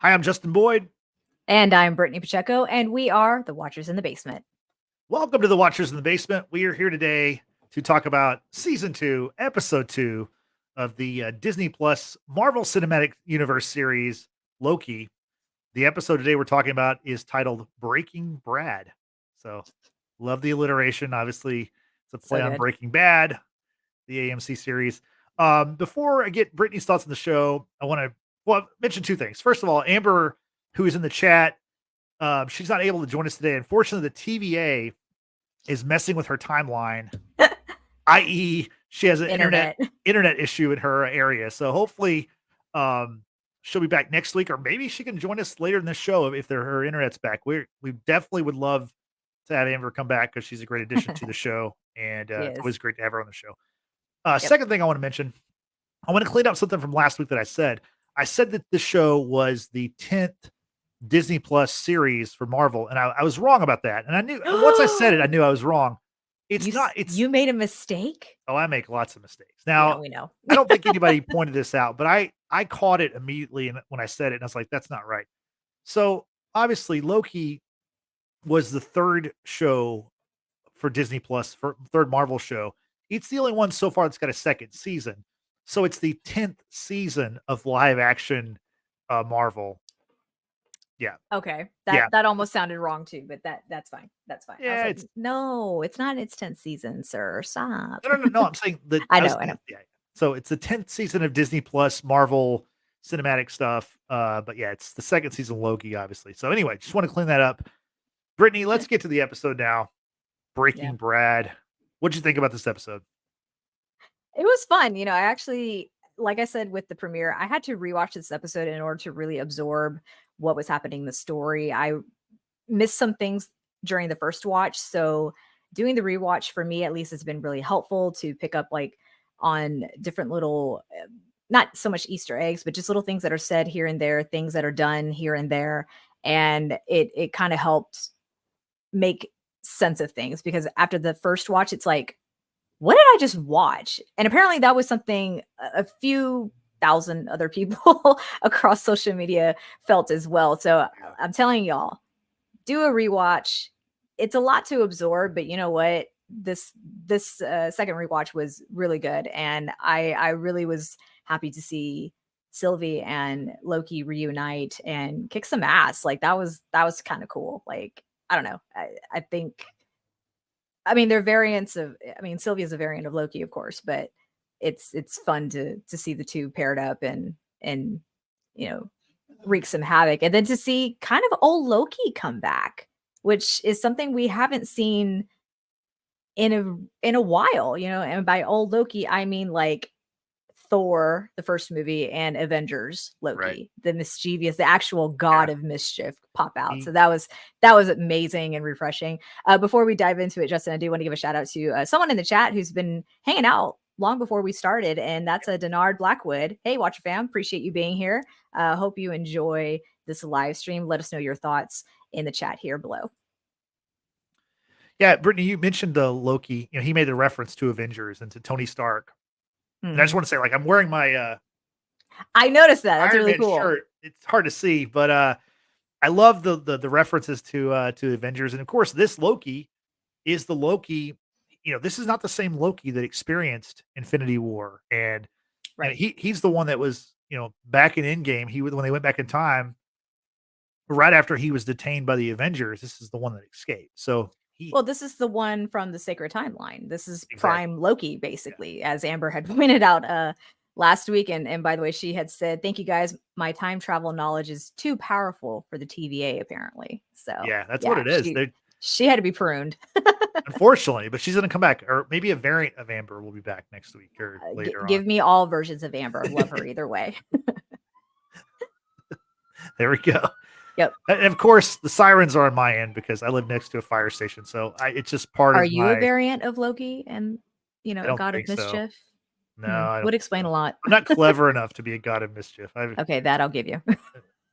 Hi, I'm Justin Boyd. And I'm Brittany Pacheco, and we are the Watchers in the Basement. Welcome to the Watchers in the Basement. We are here today to talk about Season 2, Episode 2 of the Disney Plus Marvel Cinematic Universe series, Loki. The episode today we're talking about is titled Breaking Brad. So, love the alliteration. Obviously, it's a play on Breaking Bad, the AMC series. Before I get Brittany's thoughts on the show, I want to mention two things. First of all, Amber, who is in the chat, she's not able to join us today. Unfortunately, the TVA is messing with her timeline, i.e., she has an internet issue in her area. So hopefully, she'll be back next week, or maybe she can join us later in the show if her internet's back. We definitely would love to have Amber come back because she's a great addition to the show, and it's always great to have her on the show. Second thing I want to mention, I want to clean up something from last week that I said. I said that this show was the 10th Disney Plus series for Marvel, and I was wrong about that. And I knew once I said it, I knew I was wrong. You made a mistake? Oh, I make lots of mistakes. Now, yeah, we know. I don't think anybody pointed this out, but I caught it immediately when I said it, and I was like, that's not right. So obviously, Loki was the third show for Disney Plus, for third Marvel show. It's the only one so far that's got a second season. So it's the 10th season of live action Marvel. Yeah. Okay. That almost sounded wrong too, but that's fine. That's fine. Yeah. No, it's not its 10th season, sir. Stop. No. I'm saying that I know. Yeah. So it's the 10th season of Disney Plus Marvel cinematic stuff. But yeah, it's the second season of Loki, obviously. So anyway, just want to clean that up. Brittany, let's get to the episode now. Breaking Brad. What'd you think about this episode? It was fun. I actually, like I said with the premiere, I had to rewatch this episode in order to really absorb what was happening in the story. I missed some things during the first watch, so doing the rewatch for me at least has been really helpful to pick up on different little, not so much Easter eggs, but just little things that are said here and there, things that are done here and there, and it kind of helped make sense of things, because after the first watch, it's like, what did I just watch? And apparently that was something a few thousand other people across social media felt as well. So I'm telling y'all, do a rewatch. It's a lot to absorb, but you know what? This second rewatch was really good, and I really was happy to see Sylvie and Loki reunite and kick some ass. That was kind of cool. I don't know. I think. They're variants of. Sylvie is a variant of Loki, of course, but it's fun to see the two paired up and wreak some havoc, and then to see kind of old Loki come back, which is something we haven't seen in a while, and by old Loki I mean like Thor, the first movie, and Avengers Loki, the mischievous, the actual god of mischief pop out. So that was amazing and refreshing. Before we dive into it, Justin, I do want to give a shout out to someone in the chat who's been hanging out long before we started, and that's a Denard Blackwood. Hey, Watcher fam, appreciate you being here. Hope you enjoy this live stream. Let us know your thoughts in the chat here below. Yeah, Brittany, you mentioned Loki. He made a reference to Avengers and to Tony Stark. And I just want to say, I'm wearing my I noticed that. That's Iron really Man cool. shirt. It's hard to see, but I love the references to Avengers. And of course, this Loki is the Loki. This is not the same Loki that experienced Infinity War. And he's the one that was, back in Endgame. When they went back in time, right after he was detained by the Avengers, this is the one that escaped. So this is the one from the Sacred Timeline. This is Prime Loki, basically, as Amber had pointed out last week. And by the way, she had said, "Thank you guys. My time travel knowledge is too powerful for the TVA, apparently." So yeah, that's what it is. She had to be pruned. Unfortunately, but she's going to come back, or maybe a variant of Amber will be back next week or later Give me all versions of Amber. Love her either way. There we go. Yep. And of course, the sirens are on my end because I live next to a fire station. So it's just part of. Are you a variant of Loki and a god of mischief? So. No, I would explain a lot. I'm not clever enough to be a god of mischief. Okay, that I'll give you.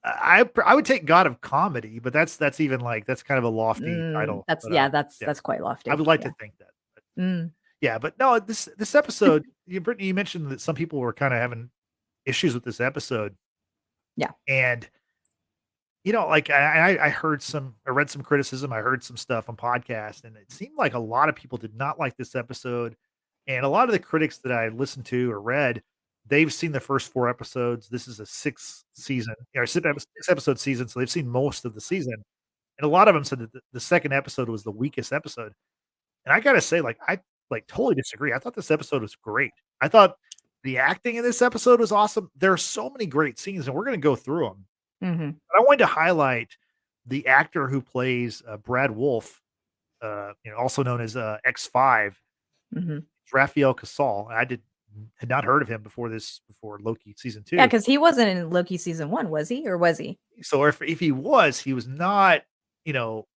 I would take god of comedy, but that's even that's kind of a lofty title. That's quite lofty. I would like to think that. But, yeah, but no, this episode, Brittany, you mentioned that some people were kind of having issues with this episode. Yeah, and like I heard I read some criticism, I heard some stuff on podcasts, and it seemed like a lot of people did not like this episode. And a lot of the critics that I listened to or read, they've seen the first 4 episodes. This is a 6 season or 6 episode season, so they've seen most of the season. And a lot of them said that the second episode was the weakest episode. And I gotta say, like, I like totally disagree. I thought this episode was great. I thought the acting in this episode was awesome. There are so many great scenes, and we're gonna go through them. Hmm. But I wanted to highlight the actor who plays Brad Wolf, also known as X5, Hmm. Raphael Casal. Had not heard of him before Loki season Yeah, 2. because he wasn't in Loki season 1, was he? Or was he? So if he was not, you know,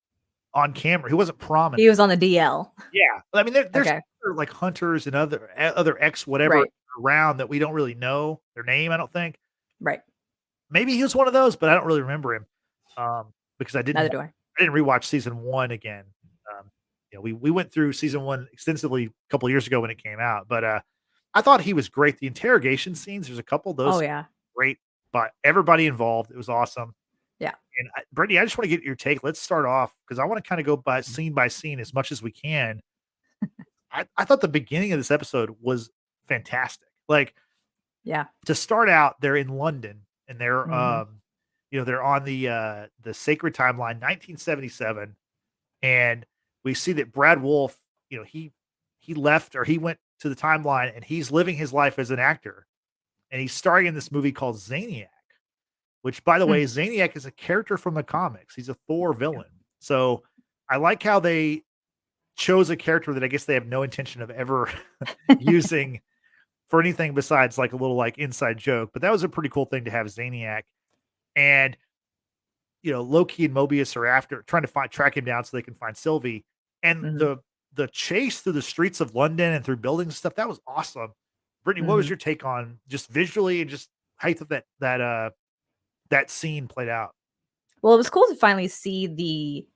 on camera. He wasn't prominent. He was on the DL. Yeah. I mean, there's Okay. other, like hunters and other X whatever Right. around that we don't really know their name, I don't think. Right. Maybe he was one of those, but I don't really remember him. Because I Neither do I. didn't rewatch season 1 again. We went through season 1 extensively a couple of years ago when it came out, but I thought he was great. The interrogation scenes, there's a couple of those Oh yeah. great, but everybody involved, it was awesome. Yeah. And Brittany, I just want to get your take. Let's start off because I want to kind of go by scene as much as we can. I thought the beginning of this episode was fantastic. Like, Yeah. to start out, they're in London and they're Mhm. they're on the sacred timeline, 1977, and we see that Brad Wolf, he left or he went to the timeline and he's living his life as an actor, and he's starring in this movie called Zaniac, which, by the Mm. way, Zaniac is a character from the comics. He's a Thor villain. So I like how they chose a character that I guess they have no intention of ever using for anything besides like a little like inside joke. But that was a pretty cool thing to have Zaniac. And Loki and Mobius are after trying to track him down so they can find Sylvie. And Mhm. the chase through the streets of London and through buildings and stuff, that was awesome. Brittany, what was Mhm. your take on just visually and just how you thought that scene played out? Well, it was cool to finally see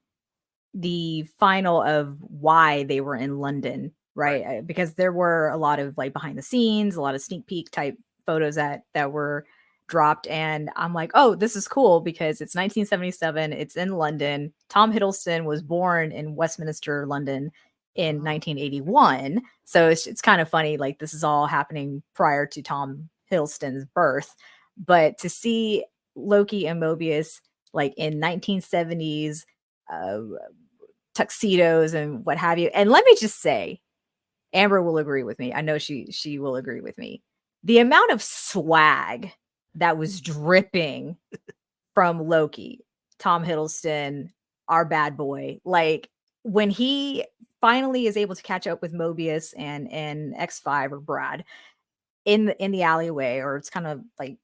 the final of why they were in London, Right. right? Because there were a lot of like behind the scenes, a lot of sneak peek type photos that were dropped, and I'm like, oh, this is cool because it's 1977, it's in London. Tom Hiddleston was born in Westminster, London in 1981, so it's kind of funny. Like this is all happening prior to Tom Hiddleston's birth, but to see Loki and Mobius like in 1970s. Uh, Tuxedos and what have you. And let me just say, Amber will agree with me. I know she will agree with me. The amount of swag that was dripping from Loki, Tom Hiddleston, our bad boy, like when he finally is able to catch up with Mobius and X5 or Brad in the alleyway, or it's kind of like,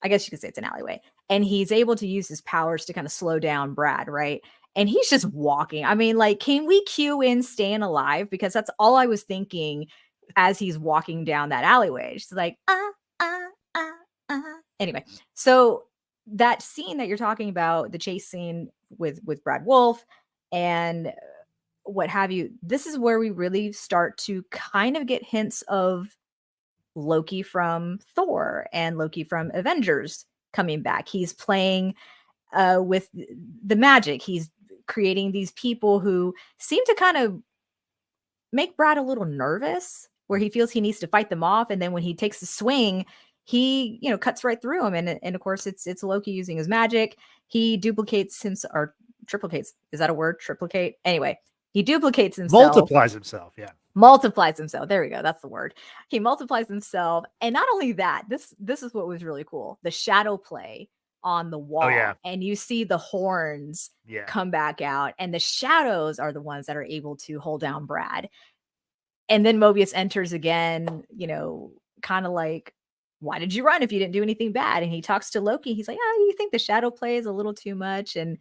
I guess you could say it's an alleyway, and he's able to use his powers to kind of slow down Brad, right? And he's just walking. I mean, like, can we cue in Staying Alive? Because that's all I was thinking as he's walking down that alleyway. She's like, uh, uh, Anyway, so that scene that you're talking about, the chase scene with Brad Wolf and what have you, this is where we really start to kind of get hints of Loki from Thor and Loki from Avengers coming back. He's playing with the magic. He's creating these people who seem to kind of make Brad a little nervous, where he feels he needs to fight them off, and then when he takes the swing, he cuts right through him. And of course, it's Loki using his magic. He duplicates himself, or triplicates. Is that a word? Triplicate. Anyway, he duplicates himself. Multiplies himself. Yeah. Multiplies himself. There we go. That's the word. He multiplies himself. And not only that, this is what was really cool. The shadow play on the wall. Oh, yeah. And you see the horns Yeah. come back out. And the shadows are the ones that are able to hold down Brad. And then Mobius enters again, kind of like, why did you run if you didn't do anything bad? And he talks to Loki. He's like, you think the shadow play is a little too much? And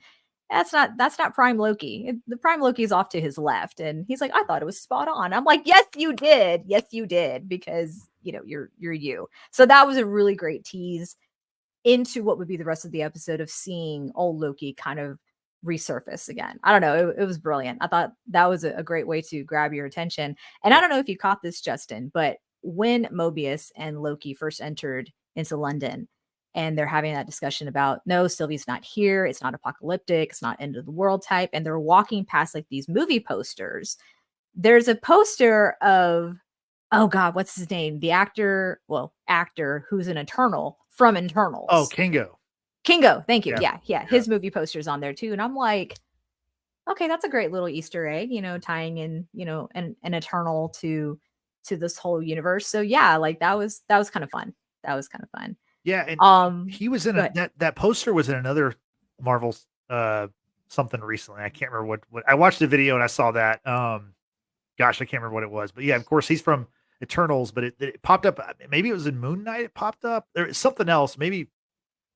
that's not prime Loki. The prime Loki is off to his left. And he's like, I thought it was spot on. I'm like, yes, you did. Yes, you did. Because, you're you. So that was a really great tease into what would be the rest of the episode of seeing old Loki kind of resurface again. I don't know. It was brilliant. I thought that was a great way to grab your attention. And I don't know if you caught this, Justin, but when Mobius and Loki first entered into London and they're having that discussion about, no, Sylvie's not here. It's not apocalyptic. It's not end of the world type. And they're walking past like these movie posters. There's a poster of, oh God, what's his name? The actor who's an Eternal from Eternals. Oh, Kingo. Thank you. Yeah. Yeah. His movie poster's on there too. And I'm like, okay, that's a great little Easter egg, tying in, an Eternal to this whole universe. So yeah, like that was kind of fun. Yeah, and he was in go ahead. that poster was in another Marvel something recently. I can't remember what I watched the video and I saw that. Gosh, I can't remember what it was, but yeah, of course he's from Eternals, but it popped up. Maybe it was in Moon Knight. It popped up. There was something else. Maybe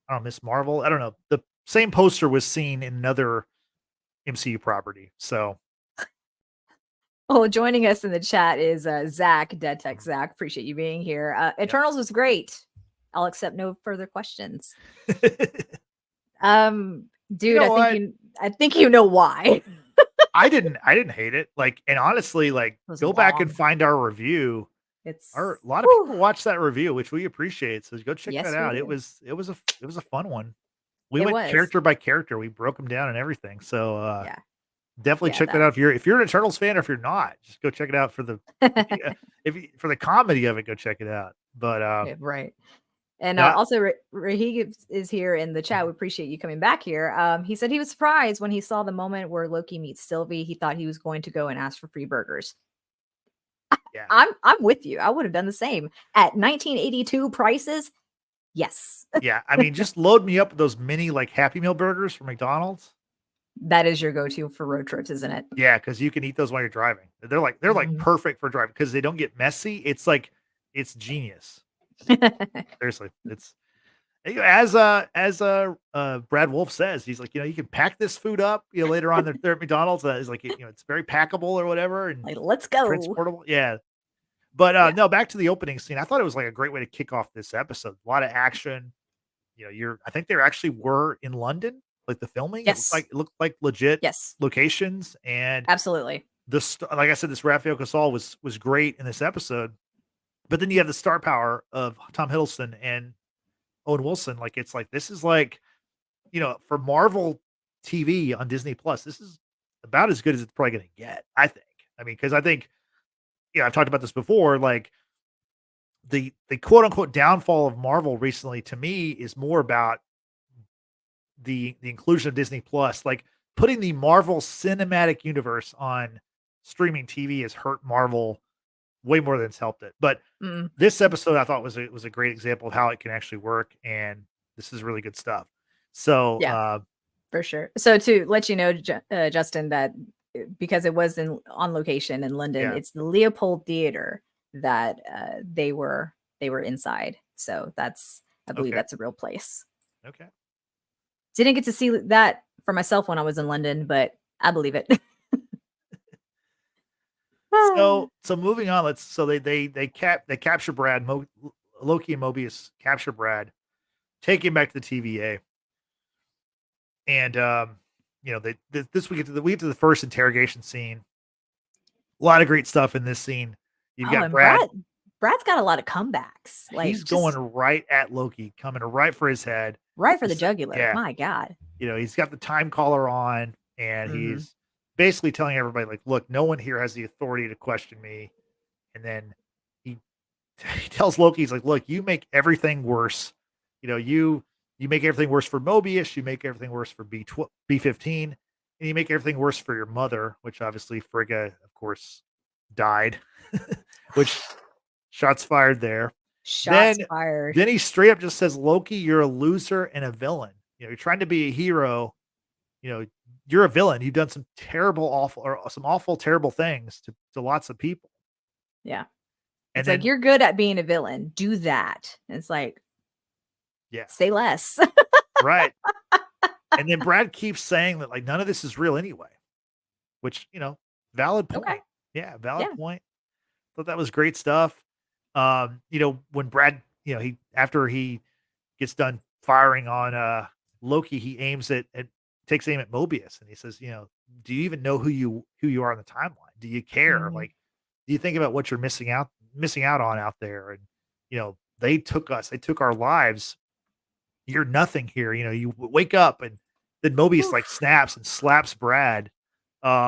I don't know, Miss Marvel. I don't know. The same poster was seen in another MCU property. So Oh, joining us in the chat is Zach, Dead Tech Zach. Appreciate you being here. Eternals was great. I'll accept no further questions. Dude, I think you know why. I didn't hate it. Like, and honestly, like, go back and find our review. A lot of people watched that review, which we appreciate. So go check that out. It was a fun one. We went character by character. We broke them down and everything. So definitely check that out. If you're an Eternals fan, or if you're not, just go check it out for the for the comedy of it. Go check it out. But right. And also, Rahig is here in the chat. We appreciate you coming back here. He said he was surprised when he saw the moment where Loki meets Sylvie. He thought he was going to go and ask for free burgers. Yeah, I'm with you. I would have done the same at 1982 prices. Yes. Yeah, I mean, just load me up with those mini like Happy Meal burgers from McDonald's. That is your go-to for road trips, isn't it? Yeah, because you can eat those while you're driving. They're like perfect for driving because they don't get messy. It's like it's genius. Seriously, it's as Brad Wolf says, he's like, you can pack this food up, later on they're at McDonald's. He's like, it's very packable or whatever, and like, let's go, transportable. Yeah, but no, back to the opening scene. I thought it was like a great way to kick off this episode. A lot of action. I think they actually were in London, like the filming. Yes, it looked like legit yes locations, and absolutely. Like I said, this Raphael Casal was great in this episode. But then you have the star power of Tom Hiddleston and Owen Wilson. Like, it's like, this is like, for Marvel TV on Disney Plus, this is about as good as it's probably going to get, I think. I mean, because I think, I've talked about this before, like the quote unquote downfall of Marvel recently to me is more about the inclusion of Disney Plus. Like, putting the Marvel Cinematic Universe on streaming TV has hurt Marvel way more than it's helped it. But this episode I thought was a great example of how it can actually work, and this is really good stuff. So for sure. So to let you know, Justin, that because it was on location in London, it's the Leopold Theater that they were inside. So I believe that's a real place. Okay. Didn't get to see that for myself when I was in London, but I believe it. So moving on, they capture Brad. Loki and Mobius capture Brad, take him back to the TVA, and this we get to the first interrogation scene. A lot of great stuff in this scene. You've got Brad. Brad's got a lot of comebacks. Like, he's going right at Loki, coming right for his head, right for the jugular. Yeah. My God. He's got the time collar on, and he's basically telling everybody, like, look, no one here has the authority to question me. And then he tells Loki, he's like, look, you make everything worse. You make everything worse for Mobius. You make everything worse for B15, and you make everything worse for your mother, which obviously Frigga, of course, died. Which shots fired there. Fired. Then he straight up just says, Loki, you're a loser and a villain. You're trying to be a hero. You're a villain. You've done some awful, terrible things to lots of people. Yeah. And it's like, you're good at being a villain. Do that. And it's like, say less. Right. And then Brad keeps saying that, like, none of this is real anyway, which, valid point. Okay. Yeah. Valid point. Thought that was great stuff. When Brad, after he gets done firing on Loki, he aims takes aim at Mobius, and he says, do you even know who you are on the timeline? Do you care? Like, do you think about what you're missing out on out there? And, they took our lives you're nothing here. You wake up, and then Mobius like snaps and slaps Brad.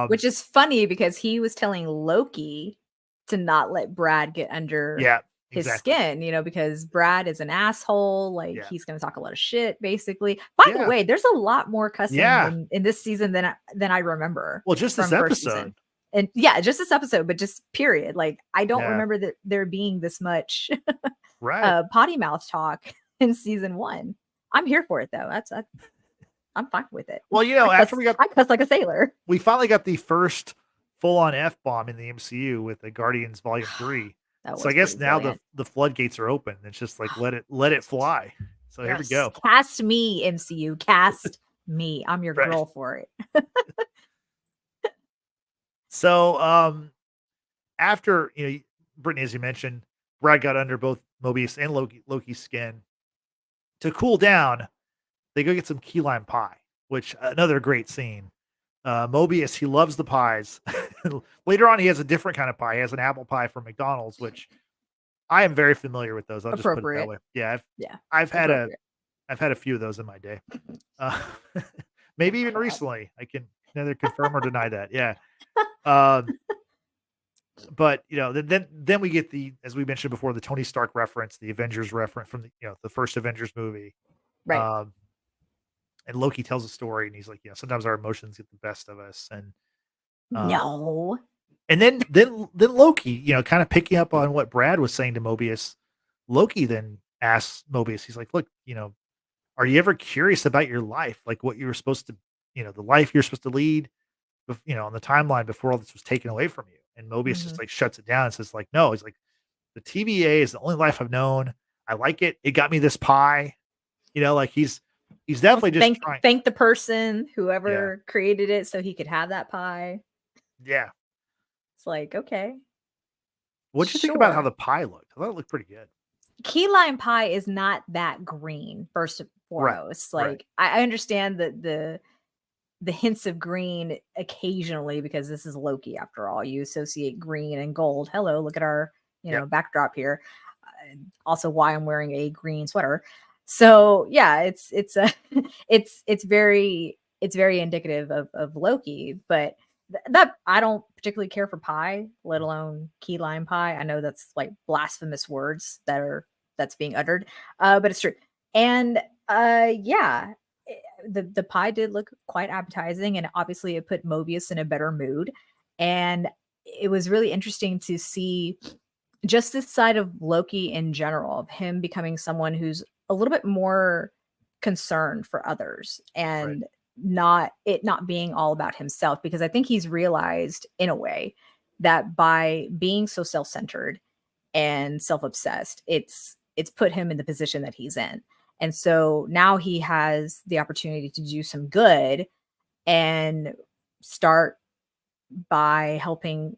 Which is funny because he was telling Loki to not let Brad get under yeah, his exactly. skin, because Brad is an asshole. Like Yeah. he's going to talk a lot of shit, basically. By the Yeah. way, there's a lot more cussing Yeah. in this season than I remember Well, just this from first season. episode. And yeah, just this episode, but just period. Like I don't Yeah. remember that there being this much Right. potty mouth talk in season 1. I'm here for it though. I'm fine with it. Well, after I cuss like a sailor. we finally got the first full-on F-bomb in the MCU with the Guardians Volume 3. That So I was guess pretty now brilliant. the floodgates are open. It's just like let it fly. So here we go. Cast me, MCU. Cast me. I'm your Right. girl for it. So after Brittany, as you mentioned, Brad got under both Mobius and Loki's skin. To cool down, they go get some key lime pie, which another great scene. Mobius, he loves the pies. Later on, he has a different kind of pie. He has an apple pie from McDonald's, which I am very familiar with those. I'll just put it that way. Yeah, I've had a few of those in my day. Maybe even recently. I can neither confirm or deny that. Yeah. But then we get as we mentioned before, the Tony Stark reference, the Avengers reference from the first Avengers movie. Right. And Loki tells a story, and he's like, sometimes our emotions get the best of us. And no. And then Loki, kind of picking up on what Brad was saying to Mobius, Loki then asks Mobius, he's like, look, are you ever curious about your life? Like what you were supposed to, the life you're supposed to lead, on the timeline before all this was taken away from you. And Mobius just like shuts it down and says like, no, he's like, the TVA is the only life I've known. I like it. It got me this pie. Like he's definitely just thank the person, whoever created it, so he could have that pie. Yeah. It's like, okay. What'd you think about how the pie looked? I thought it looked pretty good. Key lime pie is not that green, first and foremost. Right. Like I understand that the hints of green occasionally, because this is Loki after all. You associate green and gold. Hello, look at our backdrop here. Also, why I'm wearing a green sweater. So yeah, it's very indicative of Loki. But that I don't particularly care for pie, let alone key lime pie. I know that's like blasphemous words that's being uttered, but it's true. And the pie did look quite appetizing, and obviously it put Mobius in a better mood. And it was really interesting to see just this side of Loki in general, of him becoming someone who's a little bit more concerned for others, and not being all about himself, because I think he's realized in a way that by being so self-centered and self-obsessed, it's put him in the position that he's in. And so now he has the opportunity to do some good and start by helping,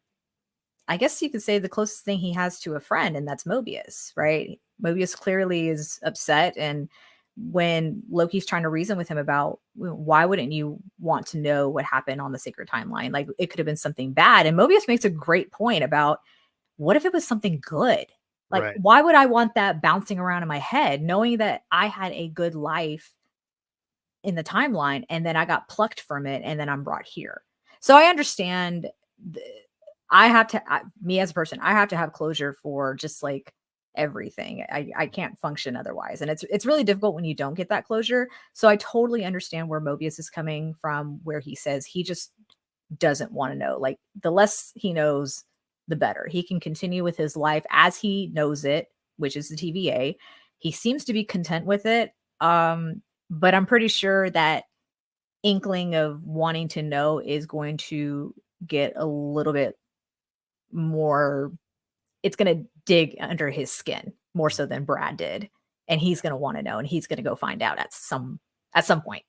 I guess you could say, the closest thing he has to a friend, and that's Mobius, right? Mobius clearly is upset, and when Loki's trying to reason with him about why wouldn't you want to know what happened on the sacred timeline? Like it could have been something bad. And Mobius makes a great point about, what if it was something good? Like, why would I want that bouncing around in my head, knowing that I had a good life in the timeline and then I got plucked from it and then I'm brought here? So I understand me as a person, I have to have closure for just like everything. I can't function otherwise. And it's really difficult when you don't get that closure. So I totally understand where Mobius is coming from, where he says he just doesn't want to know. Like the less he knows, the better. He can continue with his life as he knows it, which is the TVA. He seems to be content with it. But I'm pretty sure that inkling of wanting to know is going to get a little bit more, it's going to dig under his skin more so than Brad did. And he's going to want to know, and he's going to go find out at some point.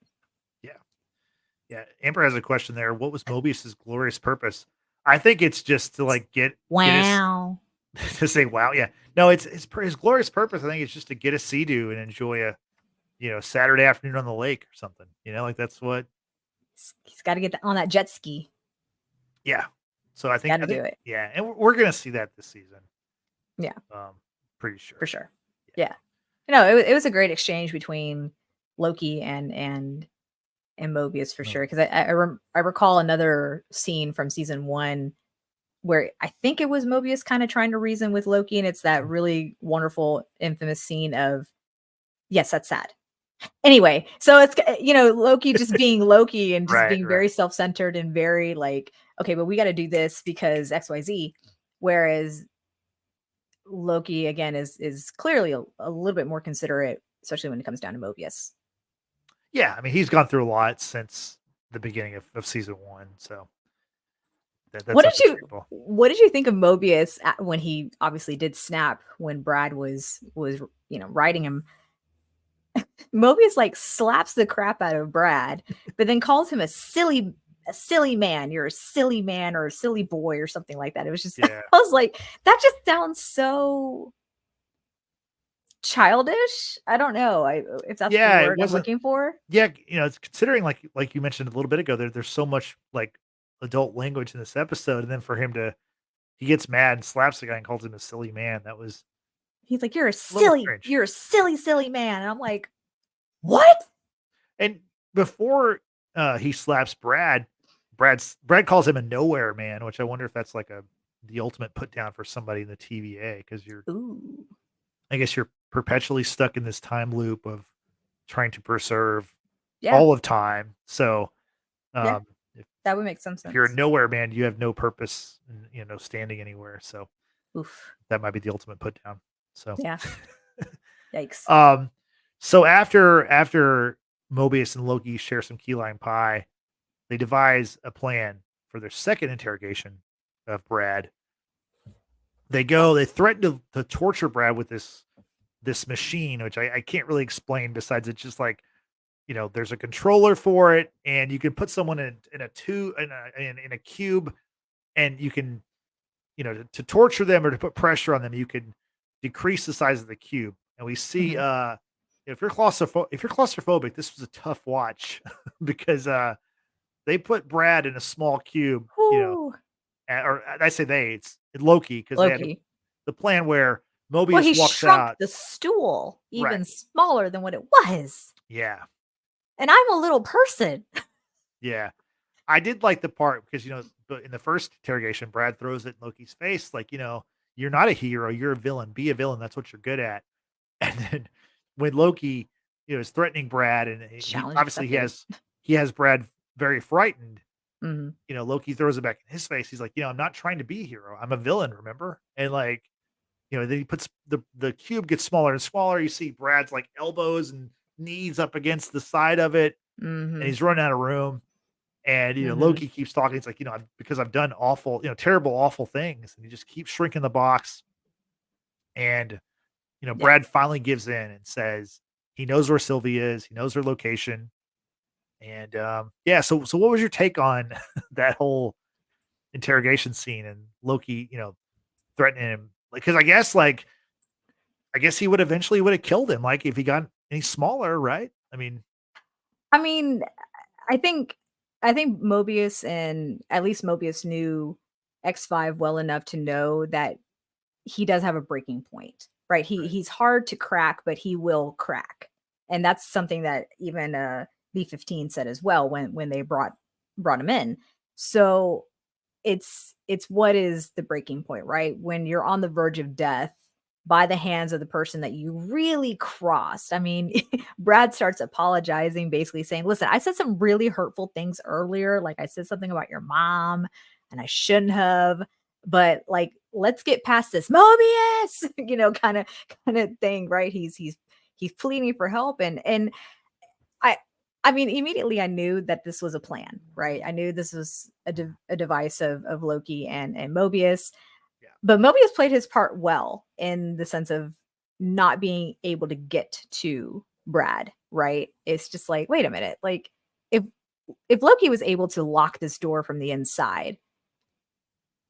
Yeah. Amber has a question there. What was Mobius's glorious purpose? I think it's just to like get to say wow. Yeah. No, it's his glorious purpose. I think it's just to get a sea-doo and enjoy a Saturday afternoon on the lake or something. Like that's what he's got to get on that jet ski. Yeah. So I think do it. Yeah, and we're gonna see that this season. Yeah. Pretty sure. For sure. Yeah. No, it was a great exchange between Loki and Mobius for sure. Because I recall another scene from season 1 where I think it was Mobius kind of trying to reason with Loki, and it's that really wonderful, infamous scene of, yes, that's sad. Anyway, so it's, Loki just being Loki and just being very self-centered and very like, okay, but we got to do this because XYZ. Whereas Loki again is clearly a little bit more considerate, especially when it comes down to Mobius. Yeah, I mean, he's gone through a lot since the beginning of season 1, so that's what did you think of Mobius when he obviously did snap when Brad was riding him? Mobius like slaps the crap out of Brad, but then calls him a silly man. You're a silly man or a silly boy or something like that. It was just, I was like, that just sounds so childish. I don't know if that's the word I'm looking for. Yeah, it's considering like you mentioned a little bit ago, there's so much like adult language in this episode, and then for him he gets mad and slaps the guy and calls him a silly man. He's like, you're a silly man. And I'm like, what? And before he slaps Brad calls him a nowhere man, which I wonder if that's like the ultimate put down for somebody in the TVA, because I guess you're perpetually stuck in this time loop of trying to preserve all of time. So that would make some sense. If you're a nowhere man, you have no purpose, no standing anywhere. So that might be the ultimate put down. So yeah. Yikes. So after Mobius and Loki share some key lime pie, they devise a plan for their second interrogation of Brad. They threaten to torture Brad with this machine, which I can't really explain besides it's just like, there's a controller for it, and you can put someone in a cube, and you can, to torture them or to put pressure on them, you can decrease the size of the cube. And we see if you're claustrophobic, this was a tough watch because they put Brad in a small cube, or I say it's Loki, because they had the plan where Mobius walks out. The stool even smaller than what it was. Yeah. And I'm a little person. Yeah. I did like the part because, in the first interrogation, Brad throws it in Loki's face. Like, you're not a hero. You're a villain. Be a villain. That's what you're good at. And then when Loki, is threatening Brad, and obviously he has Brad very frightened. Mm-hmm. Loki throws it back in his face. He's like, I'm not trying to be a hero. I'm a villain, remember? And like, then he puts the cube gets smaller and smaller. You see Brad's like elbows and knees up against the side of it, and he's running out of room. And Loki keeps talking. It's like, because I've done awful, terrible, awful things, and he just keeps shrinking the box. And Brad finally gives in and says he knows where Sylvie is. He knows her location. And so what was your take on that whole interrogation scene and Loki, threatening him? Because I guess he would have killed him, like if he got any smaller, right? I mean, I think Mobius, and at least Mobius knew X5 well enough to know that he does have a breaking point, right? He's hard to crack, but he will crack. And that's something that even B15 said as well when they brought him in. So it's what is the breaking point, right? When you're on the verge of death by the hands of the person that you really crossed. I mean, Brad starts apologizing, basically saying, listen, I said some really hurtful things earlier. Like I said something about your mom and I shouldn't have, but like, let's get past this, Mobius, kind of thing, right? He's pleading for help. And I mean, immediately I knew that this was a plan, right? I knew this was a device of Loki and Mobius. Yeah. But Mobius played his part well in the sense of not being able to get to Brad, right? It's just like, wait a minute. Like if Loki was able to lock this door from the inside,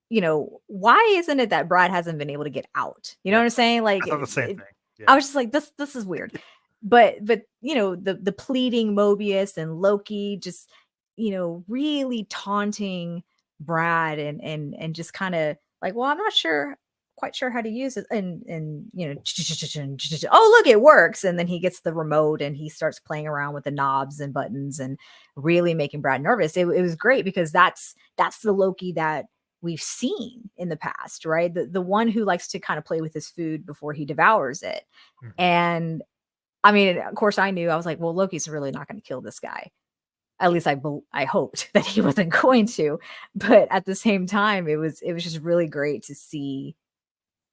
why isn't it that Brad hasn't been able to get out? You know what I'm saying? Like I thought the same thing. Yeah. I was just like, this is weird. But the pleading Mobius and Loki just, really taunting Brad and just kind of like, well, I'm not sure quite sure how to use it. And oh, look, it works. And then he gets the remote and he starts playing around with the knobs and buttons and really making Brad nervous. It was great because that's the Loki that we've seen in the past, right? The one who likes to kind of play with his food before he devours it. Mhm. And I mean, of course I knew, I was like, well, Loki's really not going to kill this guy. At least I hoped that he wasn't going to, but at the same time, it was just really great to see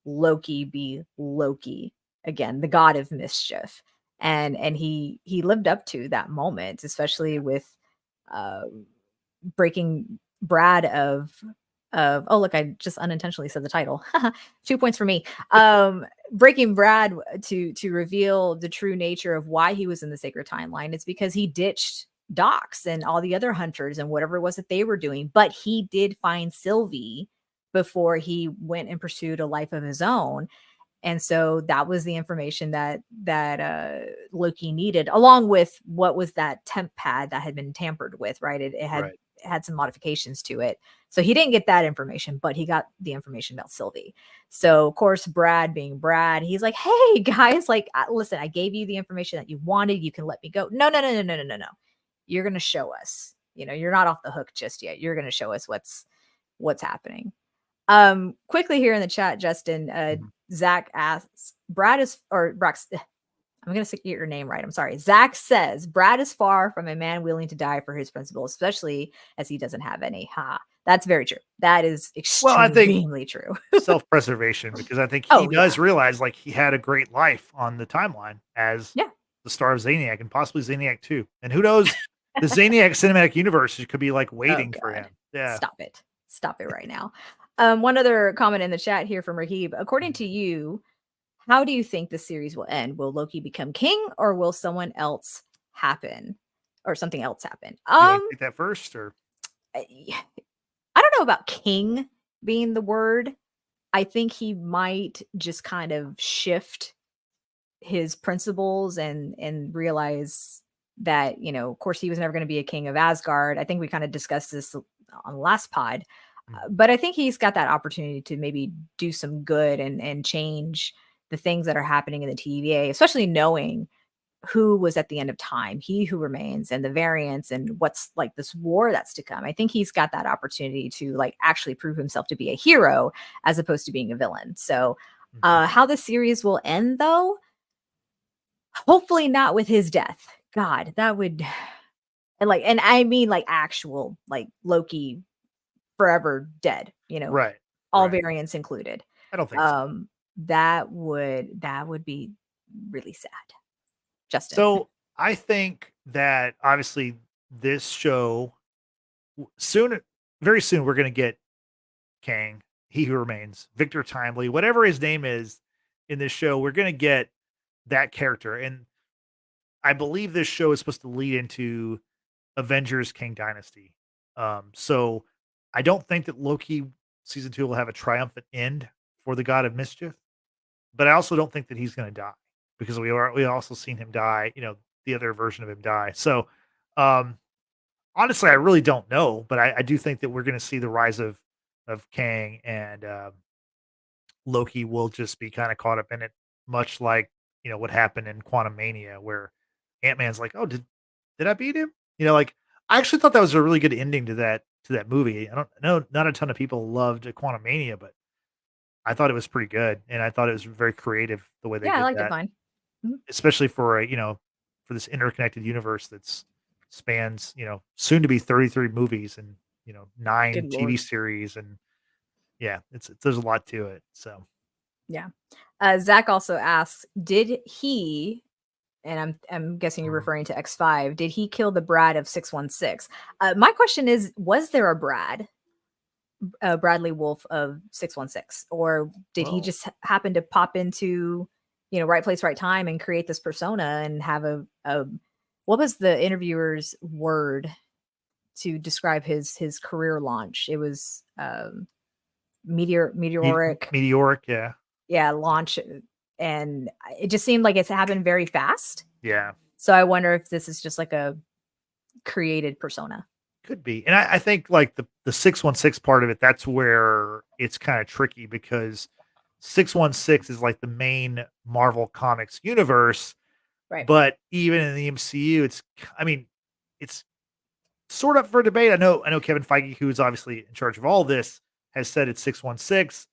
Loki be Loki again, the god of mischief, and he lived up to that moment, especially with uh, breaking Brad of oh look, I just unintentionally said the title. 2 points for me. Breaking Brad to reveal the true nature of why he was in the sacred timeline. It's because he ditched Docs and all the other hunters and whatever it was that they were doing, but he did find Sylvie before he went and pursued a life of his own. And so that was the information that Loki needed, along with what was that temp pad that had been tampered with, right? It had some modifications to it. So he didn't get that information, but he got the information about Sylvie. So of course, Brad being Brad, he's like, hey guys, like, listen, I gave you the information that you wanted. You can let me go. No. You're going to show us, you're not off the hook just yet. You're going to show us what's happening. Quickly here in the chat, Justin, Zach asks, I'm going to get your name right. I'm sorry. Zach says, Brad is far from a man willing to die for his principles, especially as he doesn't have any. That's very true. That is extremely true. Self-preservation, because I think he does realize like he had a great life on the timeline as the star of Zaniac and possibly Zaniac 2. And who knows, the Zaniac cinematic universe could be like waiting for him. Yeah. Stop it right now. One other comment in the chat here from Rahib. According to you, how do you think the series will end? Will Loki become king, or will someone else happen, or something else happen? Take that first, or I don't know about king being the word. I think he might just kind of shift his principles and realize that, of course, he was never going to be a king of Asgard. I think we kind of discussed this on the last pod. But I think he's got that opportunity to maybe do some good and change the things that are happening in the TVA, especially knowing who was at the end of time, he who remains, and the variants, and what's like this war that's to come. I think he's got that opportunity to like actually prove himself to be a hero as opposed to being a villain. So how the series will end, though, hopefully not with his death. God, that would, and I mean like actual like Loki forever dead, right, all variants included. I don't think so. That would be really sad. Justin. So I think that obviously this show very soon we're going to get Kang, He Who Remains, Victor Timely, whatever his name is in this show. We're going to get that character, and I believe this show is supposed to lead into Avengers Kang Dynasty. So I don't think that Loki season 2 will have a triumphant end for the God of Mischief, but I also don't think that he's going to die, because we also seen him die, the other version of him die. So honestly, I really don't know, but I do think that we're going to see the rise of Kang, and Loki will just be kind of caught up in it, much like what happened in Quantum Mania, where Ant-Man's like, oh, did I beat him? Like, I actually thought that was a really good ending to that movie. I don't know, not a ton of people loved Quantum Mania, but I thought it was pretty good, and I thought it was very creative the way they did I liked that. it fine. Especially for for this interconnected universe that spans soon to be 33 movies and 9 Good TV Lord. series, and there's a lot to it. So yeah. Zach also asks, did he, and I'm guessing you're referring to X5, did he kill the Brad of 616? My question is, was there a Bradley Wolf of 616, or did he just happen to pop into right place, right time, and create this persona and have a what was the interviewer's word to describe his career launch? It was meteoric, launch, and it just seemed like it's happened very fast. Yeah. So I wonder if this is just like a created persona. Could be. And I think like the 616 part of it, that's where it's kind of tricky, because 616 is like the main Marvel Comics universe, Right. but even in the MCU, it's sort of for debate. I know Kevin Feige, who is obviously in charge of all this, has said it's 616.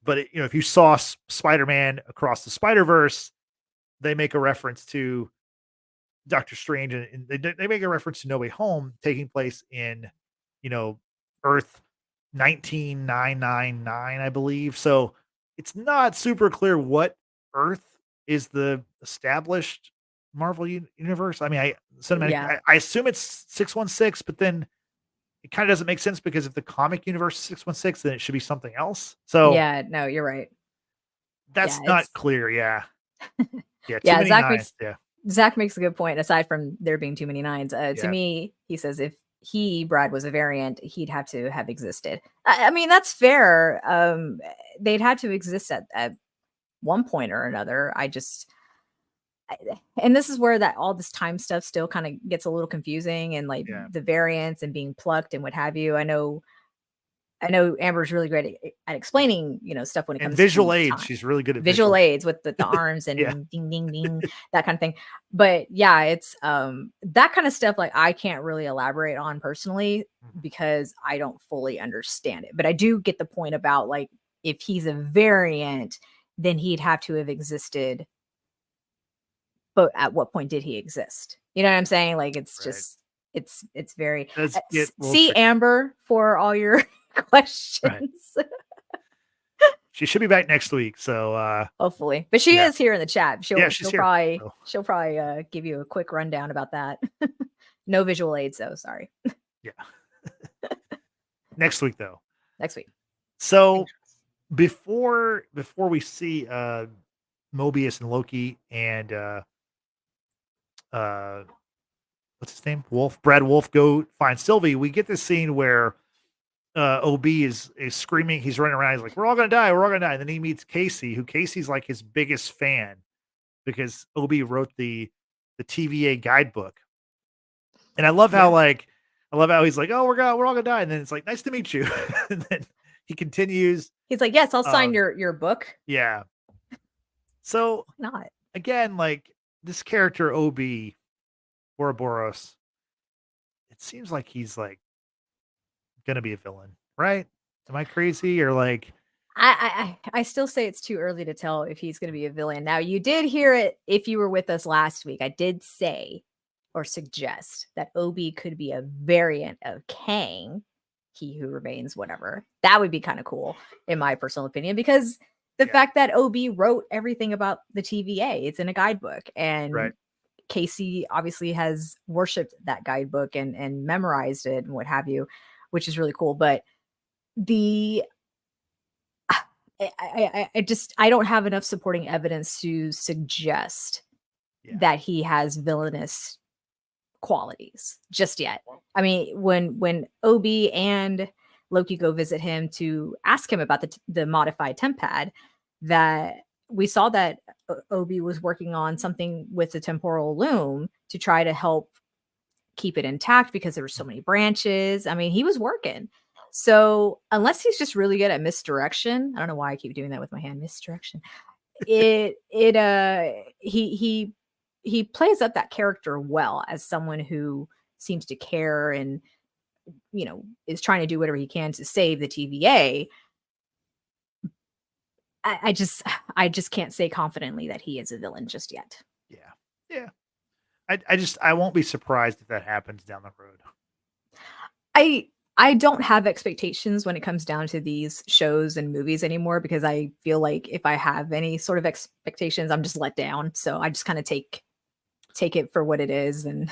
But if you saw Spider-Man Across the Spider-Verse, they make a reference to Doctor Strange, and they make a reference to No Way Home taking place in, Earth 19999, I believe. So it's not super clear what Earth is the established Marvel universe. I mean, Yeah. I assume it's 616, but then it kind of doesn't make sense because if the comic universe is 616, then it should be something else. So Yeah. No, you're right. that's Yeah. not It's clear. Yeah. Yeah. Too yeah. many nines. Yeah. Zach makes a good point. Aside from there being too many nines, to Yeah. me, he says if Brad was a variant, he'd have to have existed. I mean, that's fair. They'd had to exist at one point or another. And this is where that all this time stuff still kind of gets a little confusing, and like Yeah. the variants and being plucked and what have you. I know Amber's really great at explaining, stuff when it And comes visual to aids. time. She's really good at Visual visual. aids with the arms Yeah. and ding ding ding, that kind of thing. But yeah, it's that kind of stuff like I can't really elaborate on personally because I don't fully understand it. But I do get the point about like if he's a variant, then he'd have to have existed. But at what point did he exist? You know what I'm saying? Like it's Right. just it's very Let's get a little see tricky. Amber for all your questions. She should be back next week. So Hopefully, but she yeah. is here in the chat. Yeah, she's here. So. She'll probably give you a quick rundown about that. No visual aids though. Sorry. Yeah. Next week though. Next week. So before we see Mobius and Loki and what's his name? Brad Wolf go find Sylvie, we get this scene where OB is screaming, he's running around, he's like, we're all gonna die, and then he meets Casey, who Casey's like his biggest fan because OB wrote the TVA guidebook. And I love how he's like, oh, we're all gonna die, and then it's like, nice to meet you. And then he continues. He's like, yes, I'll sign your book. Yeah. So Not again, like this character OB Ouroboros, it seems like he's like gonna be a villain, right? Am I crazy or like? I still say it's too early to tell if he's going to be a villain. Now, you did hear it if you were with us last week. I did say or suggest that OB could be a variant of Kang, He Who Remains, whatever. That would be kind of cool, in my personal opinion, because the fact that OB wrote everything about the TVA, it's in a guidebook, and Casey obviously has worshipped that guidebook and memorized it and what have you, which is really cool. But I don't have enough supporting evidence to suggest that he has villainous qualities just yet. I mean, when OB and Loki go visit him to ask him about the modified temp pad, that we saw that OB was working on something with the temporal loom to try to help keep it intact because there were so many branches. I mean, he was working. So unless he's just really good at misdirection, I don't know why I keep doing that with my hand, misdirection. He plays up that character well as someone who seems to care and, is trying to do whatever he can to save the TVA. I just can't say confidently that he is a villain just yet. Yeah. Yeah. I won't be surprised if that happens down the road. I don't have expectations when it comes down to these shows and movies anymore, because I feel like if I have any sort of expectations, I'm just let down. So I just kind of take it for what it is. And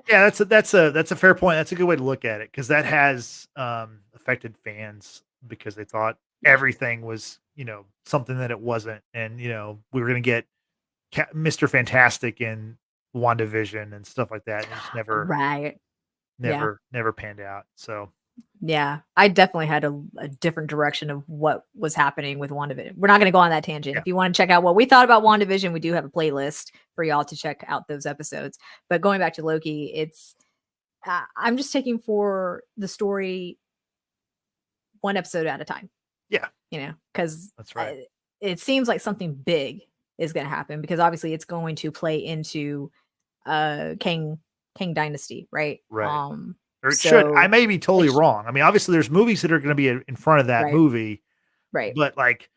yeah, that's a fair point. That's a good way to look at it, because that has affected fans because they thought everything was, something that it wasn't. And, we were going to get Mr. Fantastic in WandaVision and stuff like that. And it just never panned out. So yeah, I definitely had a different direction of what was happening with WandaVision. We're not going to go on that tangent. Yeah. If you want to check out what we thought about WandaVision, we do have a playlist for y'all to check out those episodes. But going back to Loki, I'm just taking for the story one episode at a time. Yeah. Because that's right. it seems like something big is going to happen because obviously it's going to play into Kang Dynasty, right? Right. Or it should. I So may be totally it sh- wrong. I mean, obviously, there's movies that are going to be in front of that right, movie, right. but like,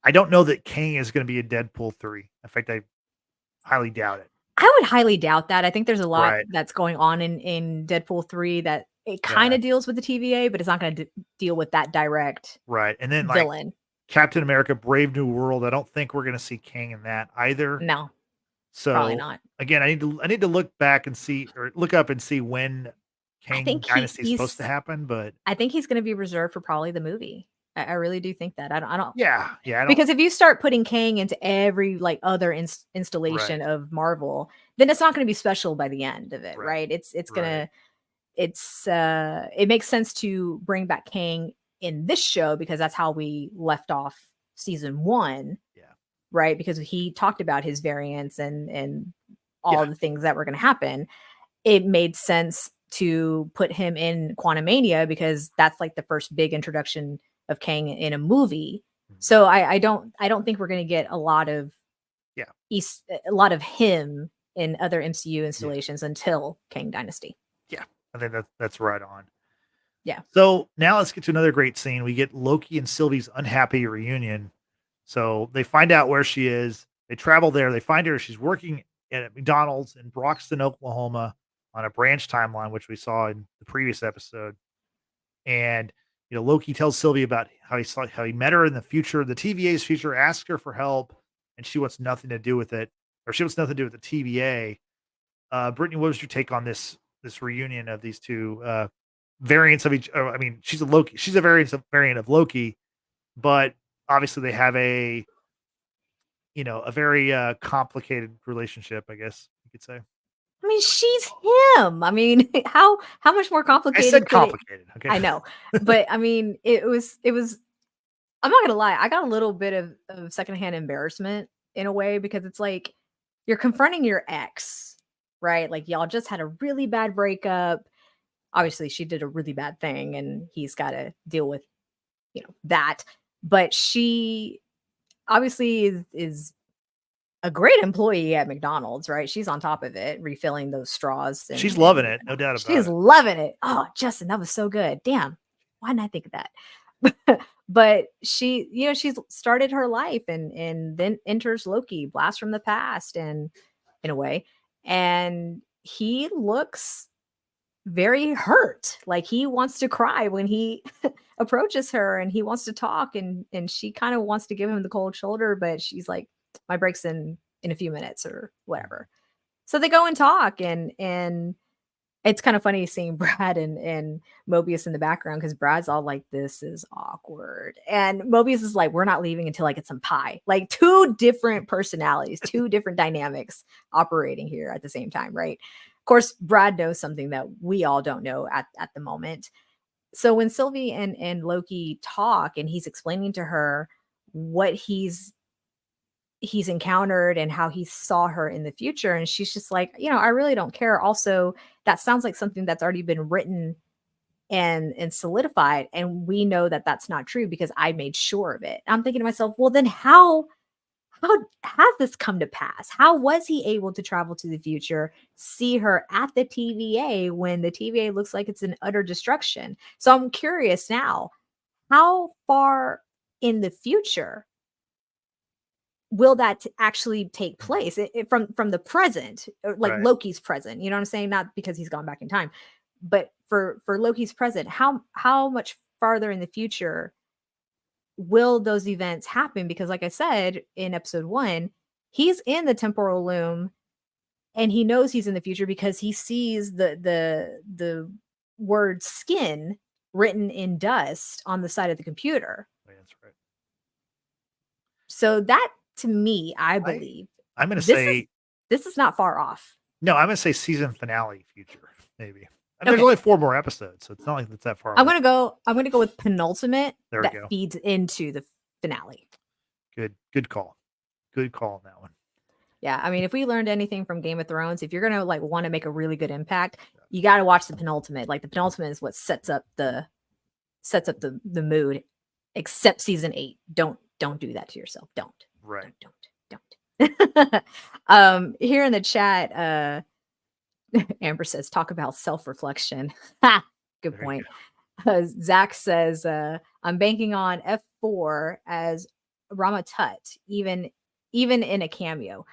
I don't know that Kang is going to be in Deadpool 3. In fact, I highly doubt it. I would highly doubt that. I think there's a lot Right. that's going on in Deadpool 3 that it kind Yeah. of deals with the TVA, but it's not going to deal with that direct Right. And then like villain. Captain America: Brave New World, I don't think we're going to see Kang in that either. No, probably So not. again, I need to look back and see, or look up and see when I Kang think Dynasty is supposed to happen. But I think he's going to be reserved for probably the movie. I really do think that. I don't yeah, I don't. because if you start putting Kang into every like other installation Right. of Marvel, then it's not going to be special by the end of it, Right. right? It's Right. gonna it makes sense to bring back Kang in this show because that's how we left off season 1, Yeah. right? Because he talked about his variants and all Yeah. the things that were going to happen. It made sense to put him in Quantumania because that's like the first big introduction of Kang in a movie. Mhm. So I don't think we're going to get a lot of Yeah. a lot of him in other MCU Yeah. installations until Kang Dynasty. Yeah. I think that's right on. Yeah. So now let's get to another great scene. We get Loki and Sylvie's unhappy reunion. So they find out where she is. They travel there. They find her. She's working at McDonald's in Broxton, Oklahoma, on a branch timeline, which we saw in the previous episode. And Loki tells Sylvie about how he met her in the future, the TVA's future, asked her for help, and she wants nothing to do with it, or she wants nothing to do with the TVA. Brittany, what was your take on this reunion of these two variants of each? I mean, she's a variant of Loki, but obviously they have a very complicated relationship, I guess you could say. I mean, she's him. I mean, how much more I complicated said could it? complicated. Okay, I know, but I mean, it was. I'm not gonna lie. I got a little bit of secondhand embarrassment in a way because it's like you're confronting your ex, right? Like y'all just had a really bad breakup. Obviously, she did a really bad thing, and he's got to deal with that. But she obviously is a great employee at McDonald's, right? She's on top of it, refilling those straws. she's loving it, no doubt She about is it. loving it. Oh, Justin, that was so good. Damn. Why didn't I think of that? But she, she's started her life and then enters Loki, blast from the past, and in a way. And he looks very hurt. Like he wants to cry when he approaches her and he wants to talk and she kind of wants to give him the cold shoulder, but she's like, my break's in a few minutes or whatever. So they go and talk and it's kind of funny seeing Brad and Mobius in the background because Brad's all like, this is awkward. And Mobius is like, we're not leaving until I get some pie. Like two different personalities, two different dynamics operating here at the same time, right? Of course, Brad knows something that we all don't know at the moment. So when Sylvie and Loki talk and he's explaining to her what he's encountered and how he saw her in the future, and she's just like, I really don't care. Also, that sounds like something that's already been written and solidified, and we know that that's not true because I made sure of it. I'm thinking to myself, well, then how has this come to pass? How was he able to travel to the future, see her at the TVA when the TVA looks like it's in utter destruction? So I'm curious now, how far in the future will that actually take place from the present, like Right. Loki's present? You know what I'm saying? Not because he's gone back in time, but for Loki's present, how much farther in the future will those events happen? Because like I said in episode 1, he's in the temporal loom and he knows he's in the future because he sees the word skin written in dust on the side of the computer. Oh, that's right. So that, to me, I believe I'm going to say this is not far off. no. I'm going to say season finale future, maybe. And Okay. there's only 4 more episodes, so it's not like it's that far. I'm gonna go with penultimate. There we that go. feeds into the finale. Good call. Good call on that one. Yeah, I mean, if we learned anything from Game of Thrones, if you're gonna like want to make a really good impact, you got to watch the penultimate. Like the penultimate is what sets up the mood. Except season 8, don't don't do that to yourself. Don't. Right. Don't. Here in the chat, Amber says, talk about self-reflection. Ha! Good point. Zach says, I'm banking on F4 as Rama Tut, even in a cameo.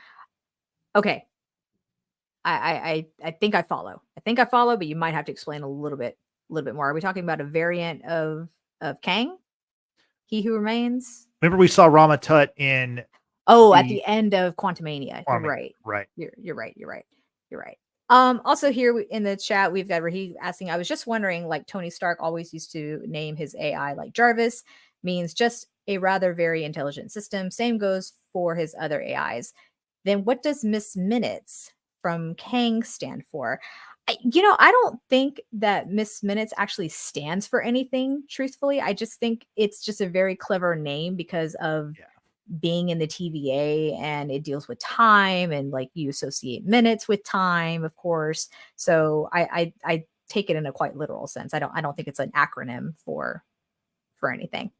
Okay. I think I follow. But you might have to explain a little bit more. Are we talking about a variant of Kang? He Who Remains? Remember we saw Rama Tut in at the end of Quantumania. You're right. Right. You're right. Also here in the chat, we've got Raheem asking, I was just wondering, like Tony Stark always used to name his AI like Jarvis, means just a rather very intelligent system. Same goes for his other AIs. Then what does Miss Minutes from Kang stand for? I don't think that Miss Minutes actually stands for anything, truthfully. I just think it's just a very clever name because of being in the TVA, and it deals with time, and like you associate minutes with time, of course. So I take it in a quite literal sense. I don't think it's an acronym for anything.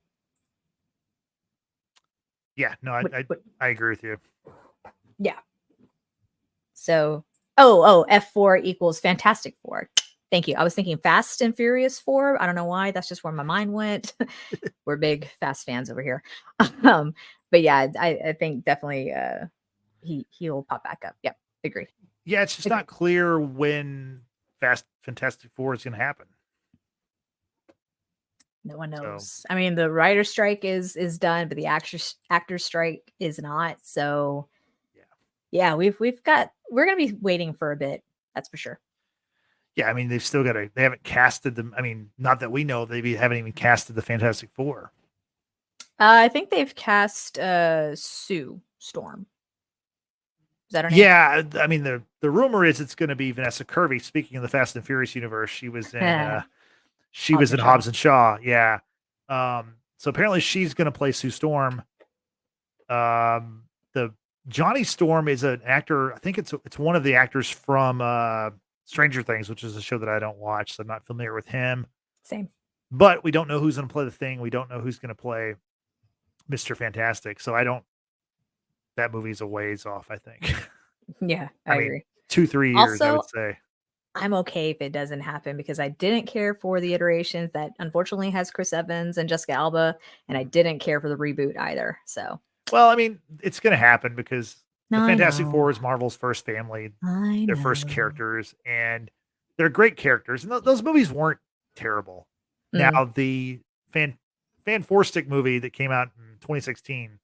Yeah, no, I agree with you. Yeah. So F4 equals Fantastic Four. Thank you. I was thinking Fast and Furious 4. I don't know why. That's just where my mind went. We're big Fast fans over here. But yeah, I think definitely he'll pop back up. Yep, agree. Yeah, it's just not clear when Fantastic Four is going to happen. No one knows. So, I mean, the writer's strike is done, but the actors strike is not. So yeah, we're gonna be waiting for a bit. That's for sure. Yeah, I mean, they haven't casted them. I mean, not that we know, they haven't even casted the Fantastic Four. I think they've cast Sue Storm. Is that her name? Yeah, I mean, the rumor is it's going to be Vanessa Kirby. Speaking of the Fast and Furious universe, she was in Hobbs and Shaw. Yeah. So apparently she's going to play Sue Storm. The Johnny Storm is an actor. I think it's one of the actors from Stranger Things, which is a show that I don't watch, so I'm not familiar with him. Same. But we don't know who's going to play the Thing. We don't know who's going to play Mr. Fantastic. So that movie's a ways off, I think. Yeah, I agree. 2-3 years, I would say. I'm okay if it doesn't happen because I didn't care for the iterations that unfortunately has Chris Evans and Jessica Alba, and I didn't care for the reboot either. So, well, I mean, it's going to happen because the Fantastic Four is Marvel's first family, their first characters, and they're great characters. And those movies weren't terrible. Now, the Fan Four Stick movie that came out in 2016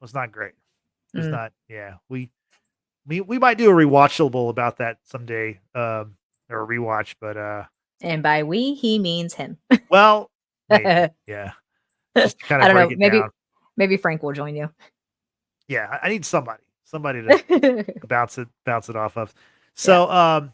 was not great. It was not. Yeah, we might do a rewatchable about that someday, or a rewatch. But and by we, he means him. Well, maybe, yeah. Just to kind of I don't know. Maybe Frank will join you. Yeah, I need somebody to bounce it off of. So,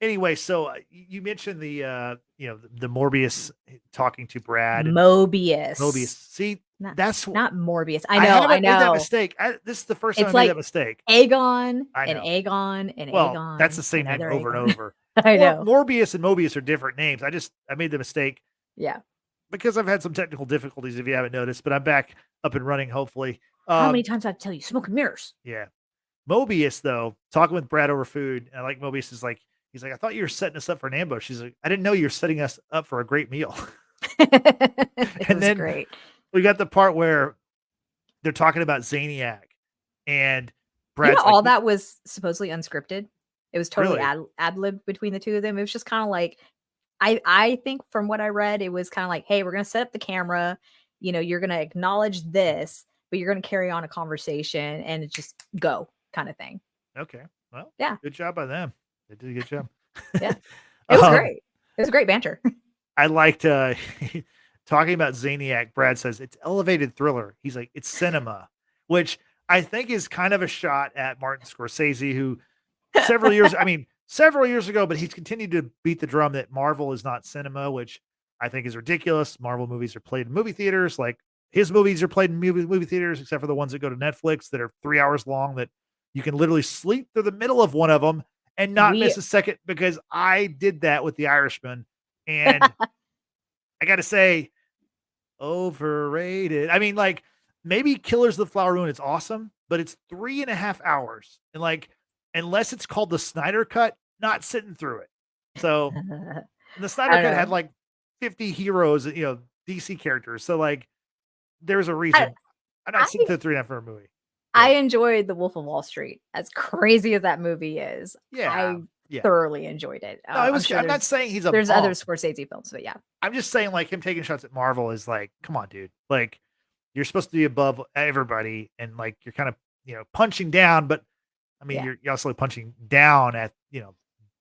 anyway, so you mentioned the Morbius talking to Brad. Mobius. See, that's not Morbius. I know. Made that mistake. This is the first time I made that mistake. Aegon and Aegon and Aegon. That's the same name over and over. I know. Morbius and Mobius are different names. I made the mistake. Yeah. Because I've had some technical difficulties, if you haven't noticed, but I'm back up and running, hopefully. How many times I have to tell you, smoke and mirrors? Yeah. Mobius, though, talking with Brad over food, and I like Mobius is like, he's like, I thought you were setting us up for an ambush. He's like, I didn't know you were setting us up for a great meal. And then great. We got the part where they're talking about Zaniac, and Brad's all that was supposedly unscripted. It was totally ad-lib between the two of them. It was just kind of like, I think from what I read, it was kind of like, hey, we're going to set up the camera. You're going to acknowledge this, but you're going to carry on a conversation and it just go kind of thing. Okay. Well, yeah. Good job by them. They did a good job. Yeah. It was great. It was great banter. I liked talking about Zaniac. Brad says it's elevated thriller. He's like, it's cinema, which I think is kind of a shot at Martin Scorsese, who several years ago, but he's continued to beat the drum that Marvel is not cinema, which I think is ridiculous. Marvel movies are played in movie theaters. Like his movies are played in movie theaters, except for the ones that go to Netflix that are 3 hours long, that you can literally sleep through the middle of one of them and not miss a second, because I did that with The Irishman. And I got to say, overrated. I mean, like maybe Killers of the Flower Moon is awesome, but it's 3.5 hours, and like unless it's called the Snyder Cut, not sitting through it. So and the I Snyder don't Cut had know. like 50 heroes, DC characters. So like there's a I reason I'm I not sitting through a 3.5 hour movie. I But enjoyed The Wolf of Wall Street. As crazy as that movie is, yeah, I yeah. thoroughly enjoyed it. No, it I'm was. sure I'm not saying he's a there's other bum. Scorsese films, but yeah, I'm just saying like him taking shots at Marvel is like, come on, dude. Like you're supposed to be above everybody, and like you're kind of punching down, but I mean yeah. you're also punching down at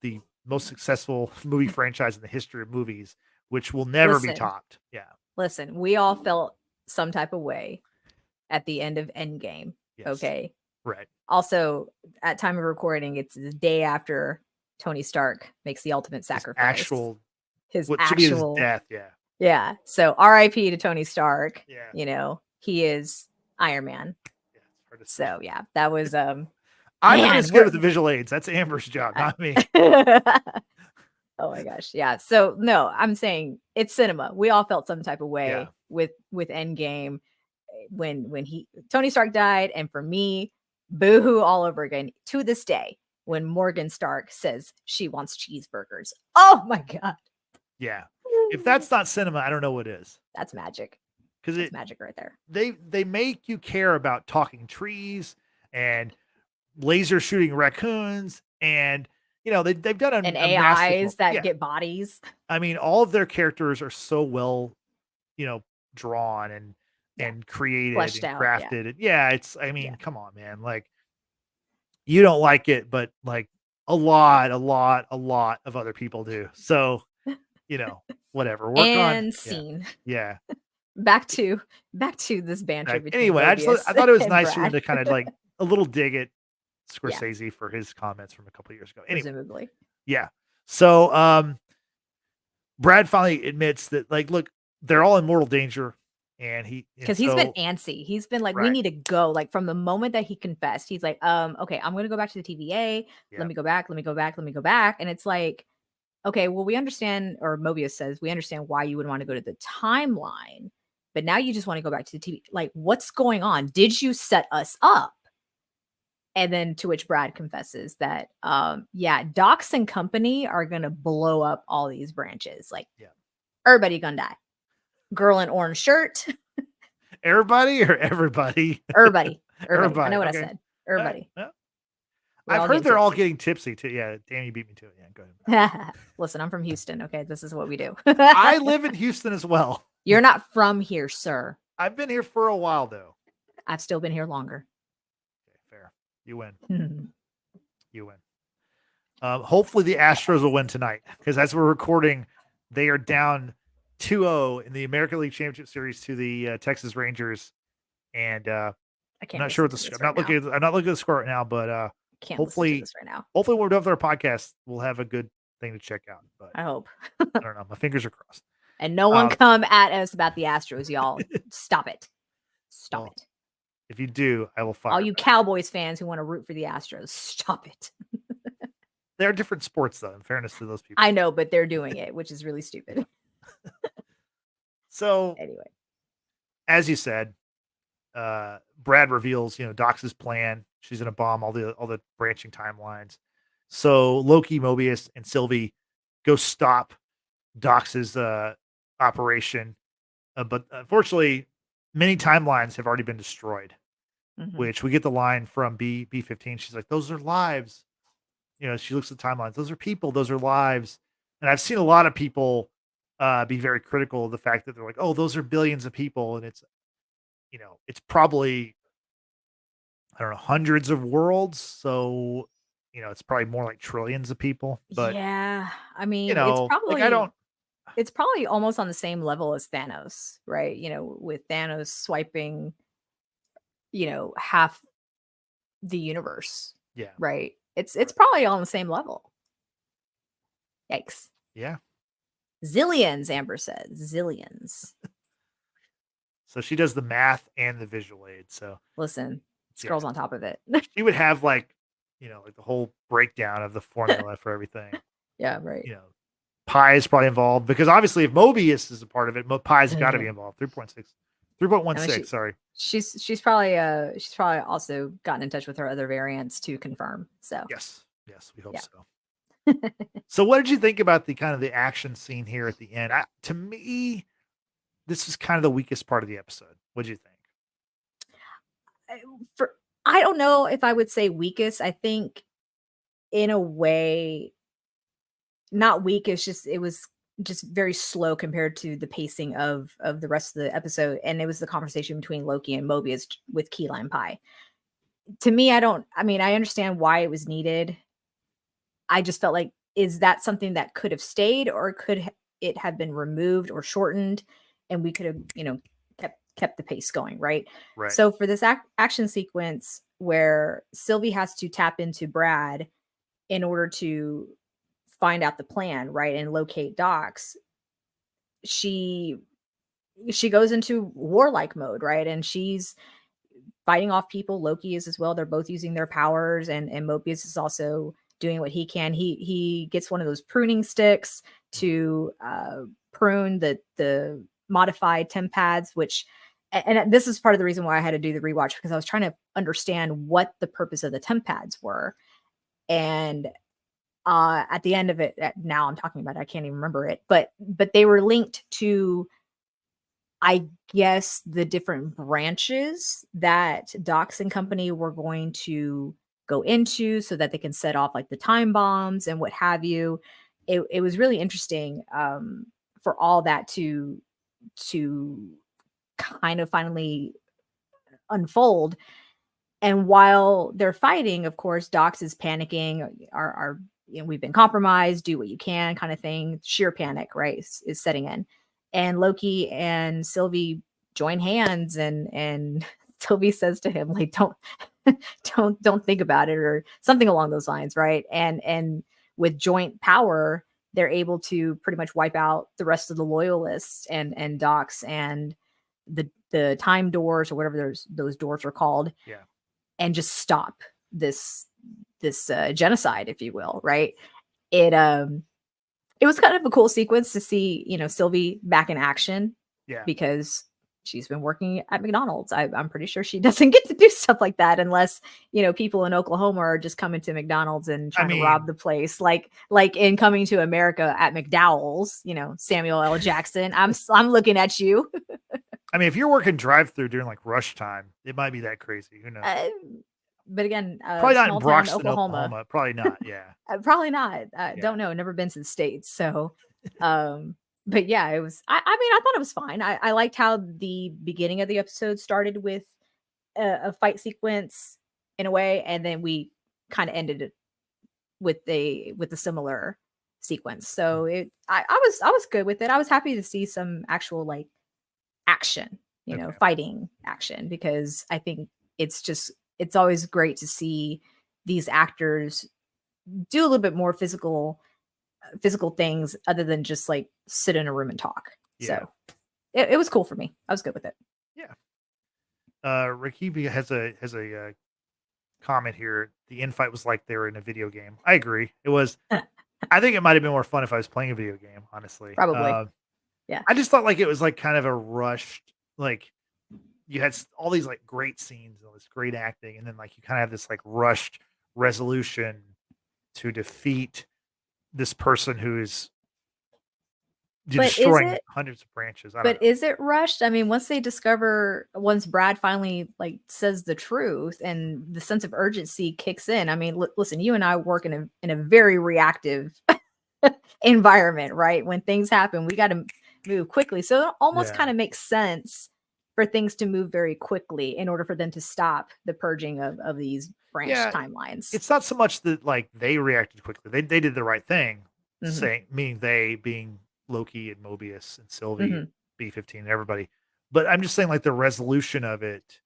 the most successful movie franchise in the history of movies, which will never be Listen, topped. Yeah. listen. We all felt some type of way at the end of Endgame. Yes. Okay. Right. Also, at time of recording, it's the day after Tony Stark makes the ultimate sacrifice. His What should be his actual death. Yeah. Yeah. So R.I.P. to Tony Stark. Yeah. He is Iron Man. Yeah. It's hard to say. So yeah, that was I'm not as good with the visual aids. That's Amber's job, not me. Oh my gosh. Yeah. So no, I'm saying it's cinema. We all felt some type of way with Endgame when Tony Stark died, and for me, boohoo all over again to this day when Morgan Stark says she wants cheeseburgers. Oh my god. Yeah. If that's not cinema, I don't know what is. That's magic. Because it's magic right there. They make you care about talking trees and laser shooting raccoons, and they've done and AIs that get bodies. I mean, all of their characters are so well, drawn and created fleshed and out, crafted. It's come on, man. Like you don't like it, but like a lot of other people do. So, whatever. Work and on scene. Yeah. Back to this banter between Anyway, I thought it was nice for them to kind of like a little dig at Scorsese for his comments from a couple of years ago. Anyway, presumably. Yeah. So Brad finally admits that like, look, they're all in mortal danger. And because he's been antsy. He's been like, we need to go. Like from the moment that he confessed, he's like, okay, I'm gonna go back to the TVA. Let me go back. And it's like, okay, well, we understand, or Mobius says, we understand why you would want to go to the timeline, but now you just want to go back to the TV. Like, what's going on? Did you set us up? And then to which Brad confesses that, Docs and company are going to blow up all these branches. Like, everybody gonna die. Girl in orange shirt. Everybody or everybody? Everybody. I know what I said. Everybody. I've heard they're all getting tipsy too. Yeah, damn, you beat me to it. Yeah, go ahead. Listen, I'm from Houston. Okay, this is what we do. I live in Houston as well. You're not from here, sir. I've been here for a while though. I've still been here longer. Okay, fair. You win. You win. Hopefully the Astros will win tonight because as we're recording, they are down 2-0 in the American League Championship Series to the Texas Rangers, and I'm not sure what the score. I'm not looking at the score right now, but hopefully when we're done with our podcast, we'll have a good thing to check out. But I hope. I don't know. My fingers are crossed. And no one come at us about the Astros, y'all. Stop it. Stop it. If you do, I will fire. All you Cowboys fans who want to root for the Astros, stop it. They're different sports, though, in fairness to those people. I know, but they're doing it, which is really stupid. So, anyway, as you said, Brad reveals, Doc's plan. She's going to bomb all the branching timelines. So Loki, Mobius, and Sylvie go stop Doc's operation. But unfortunately, many timelines have already been destroyed, which we get the line from B15. She's like, those are lives. She looks at the timelines. Those are people. Those are lives. And I've seen a lot of people be very critical of the fact that they're like, oh, those are billions of people. And it's, it's probably, I don't know, hundreds of worlds. So, it's probably more like trillions of people. But yeah, I mean, it's probably, like it's probably almost on the same level as Thanos, right? With Thanos swiping, half the universe. Yeah. Right. It's probably on the same level. Yikes. Yeah. Zillions, Amber said. Zillions. So she does the math and the visual aid. So listen, this girl's on top of it. She would have like the whole breakdown of the formula for everything. Yeah, right. Pi is probably involved because obviously if Mobius is a part of it, Pi's got to be involved. 3.16. Sorry. She's probably also gotten in touch with her other variants to confirm. So yes, we hope so. So what did you think about the kind of the action scene here at the end? To me, this is kind of the weakest part of the episode. What did you think? I don't know if I would say weakest. I think in a way, not weak. It was just very slow compared to the pacing of the rest of the episode. And it was the conversation between Loki and Mobius with key lime pie. To me, I understand why it was needed. I just felt like, is that something that could have stayed, or could it have been removed or shortened, and we could have, kept the pace going, right? So for this action sequence where Sylvie has to tap into Brad in order to find out the plan, right, and locate Docs, she goes into warlike mode, right, and she's fighting off people. Loki is as well. They're both using their powers, and Mobius is also doing what he can. He gets one of those pruning sticks to prune the modified temp pads, which, and this is part of the reason why I had to do the rewatch, because I was trying to understand what the purpose of the temp pads were. And at the end of it, now I'm talking about it, I can't even remember it, but they were linked to, I guess, the different branches that Docs and company were going to go into so that they can set off like the time bombs and what have you. It was really interesting for all that to kind of finally unfold. And while they're fighting, of course, Docs is panicking, our we've been compromised, do what you can kind of thing. Sheer panic, right, is setting in. And Loki and Sylvie join hands, and Sylvie says to him, like, don't think about it, or something along those lines, right? And with joint power, they're able to pretty much wipe out the rest of the loyalists and Docs and the time doors, or whatever those doors are called. Yeah. And just stop this genocide, if you will, right? It was kind of a cool sequence to see, Sylvie back in action. Yeah. Because she's been working at McDonald's. I'm pretty sure she doesn't get to do stuff like that unless, people in Oklahoma are just coming to McDonald's and trying to rob the place. Like in Coming to America at McDowell's, Samuel L. Jackson. I'm looking at you. I mean, if you're working drive-through during like rush time, it might be that crazy. Who knows? But again, probably not in Broxton, Oklahoma. Probably not. Yeah. Probably not. Don't know. Never been to the States. So, but yeah, it was, I thought it was fine. I liked how the beginning of the episode started with a fight sequence in a way. And then we kind of ended it with a similar sequence. So I was good with it. I was happy to see some actual like action, fighting action, because I think it's always great to see these actors do a little bit more physical things other than just like sit in a room and talk. Yeah. So it was cool for me. I was good with it. Yeah. Ricky has a comment here. The infight was like they were in a video game. I agree. It was. I think it might have been more fun if I was playing a video game, honestly. Probably. Yeah. I just thought like it was like kind of a rushed, like you had all these like great scenes and all this great acting, and then like you kind of have this like rushed resolution to defeat this person who is destroying hundreds of branches. But is it rushed? I mean, once Brad finally like says the truth and the sense of urgency kicks in. I mean, listen, you and I work in a very reactive environment, right? When things happen, we got to move quickly. So it almost kind of makes sense for things to move very quickly in order for them to stop the purging of these branch timelines. It's not so much that like they reacted quickly. They did the right thing, meaning they being Loki and Mobius and Sylvie, B-15 and everybody. But I'm just saying like the resolution of it,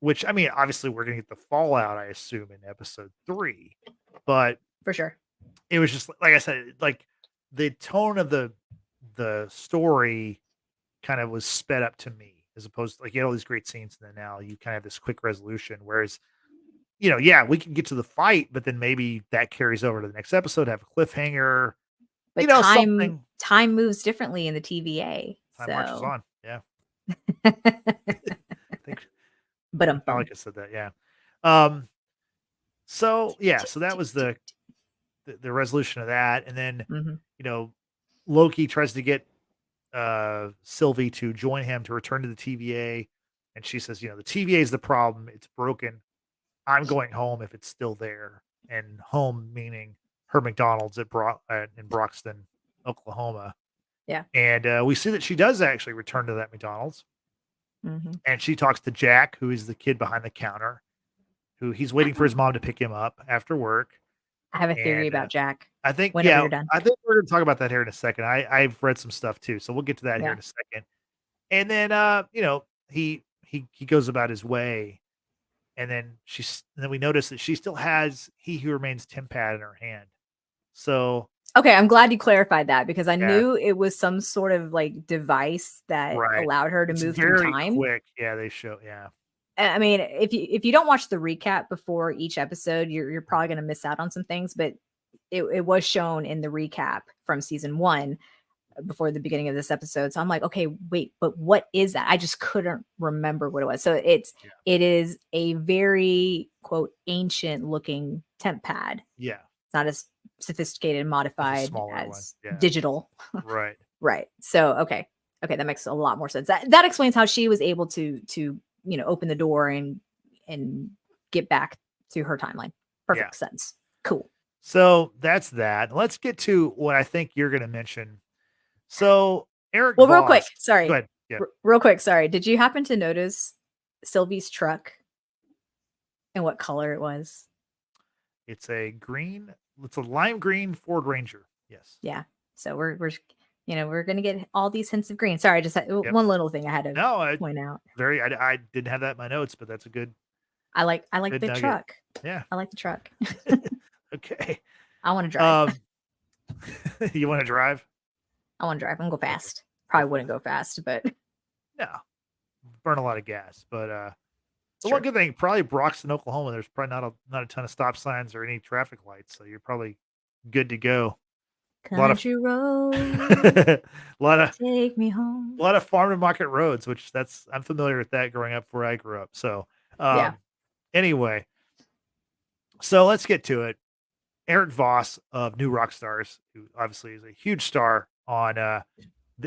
which I mean, obviously we're going to get the fallout, I assume, in episode 3, but for sure. It was just like I said, like the tone of the story kind of was sped up to me, as opposed to like you had all these great scenes and then now you kind of have this quick resolution. Whereas, we can get to the fight, but then maybe that carries over to the next episode, have a cliffhanger, But something. time moves differently in the TVA. Time marches So on. Yeah. I think but Metallica said that. Yeah. Um, so yeah, so that was the resolution of that. And then, hmm Loki tries to get Sylvie to join him to return to the TVA. And she says, the TVA is the problem. It's broken. I'm going home if it's still there. And home meaning her McDonald's in Broxton, Oklahoma. Yeah. And we see that she does actually return to that McDonald's. hmm And she talks to Jack, who is the kid behind the counter, who he's waiting for his mom to pick him up after work. I have a theory And about Jack. I think, Whenever you're done. I think we're going to talk about that here in a second. I've read some stuff too, so we'll get to that here Yeah. in a second. And then, he goes about his way, and then we notice that she still has He Who Remains Tempad in her hand. So Okay, I'm glad you clarified that because I yeah, knew it was some sort of like device that right. allowed her to It's move through very time. quick. Yeah, they show. Yeah, I mean, if you don't watch the recap before each episode, you're probably going to miss out on some things. But it was shown in the recap from season 1 before the beginning of this episode. So I'm like, okay, wait, but what is that? I just couldn't remember what it was. So it is a very quote ancient looking temp pad. yeah. It's not as sophisticated and modified smaller one. as Yeah. digital. Right. Right. So okay, that makes a lot more sense. That explains how she was able to open the door and get back to her timeline. Perfect sense. Cool. So that's that. Let's get to what I think you're going to mention. So Eric. Well, Voss, real quick. Sorry. Go ahead. Yeah. Real quick. Sorry. Did you happen to notice Sylvie's truck and what color it was? It's a lime green Ford Ranger. Yes. Yeah. So we're going to get all these hints of green. Sorry, I just had one little thing I had to point out. I didn't have that in my notes, but that's a good. I like the nugget. truck. Yeah. I like the truck. Okay. I want to drive. You want to drive? I want to drive. I'm gonna go fast. Probably wouldn't go fast, but no, burn a lot of gas. But the one good thing, probably Broxton, Oklahoma, there's probably not a ton of stop signs or any traffic lights, so you're probably good to go. Country road, take me home. A lot of farm to market roads, which I'm familiar with that growing up where I grew up. So anyway, so let's get to it. Eric Voss of New Rockstars, who obviously is a huge star on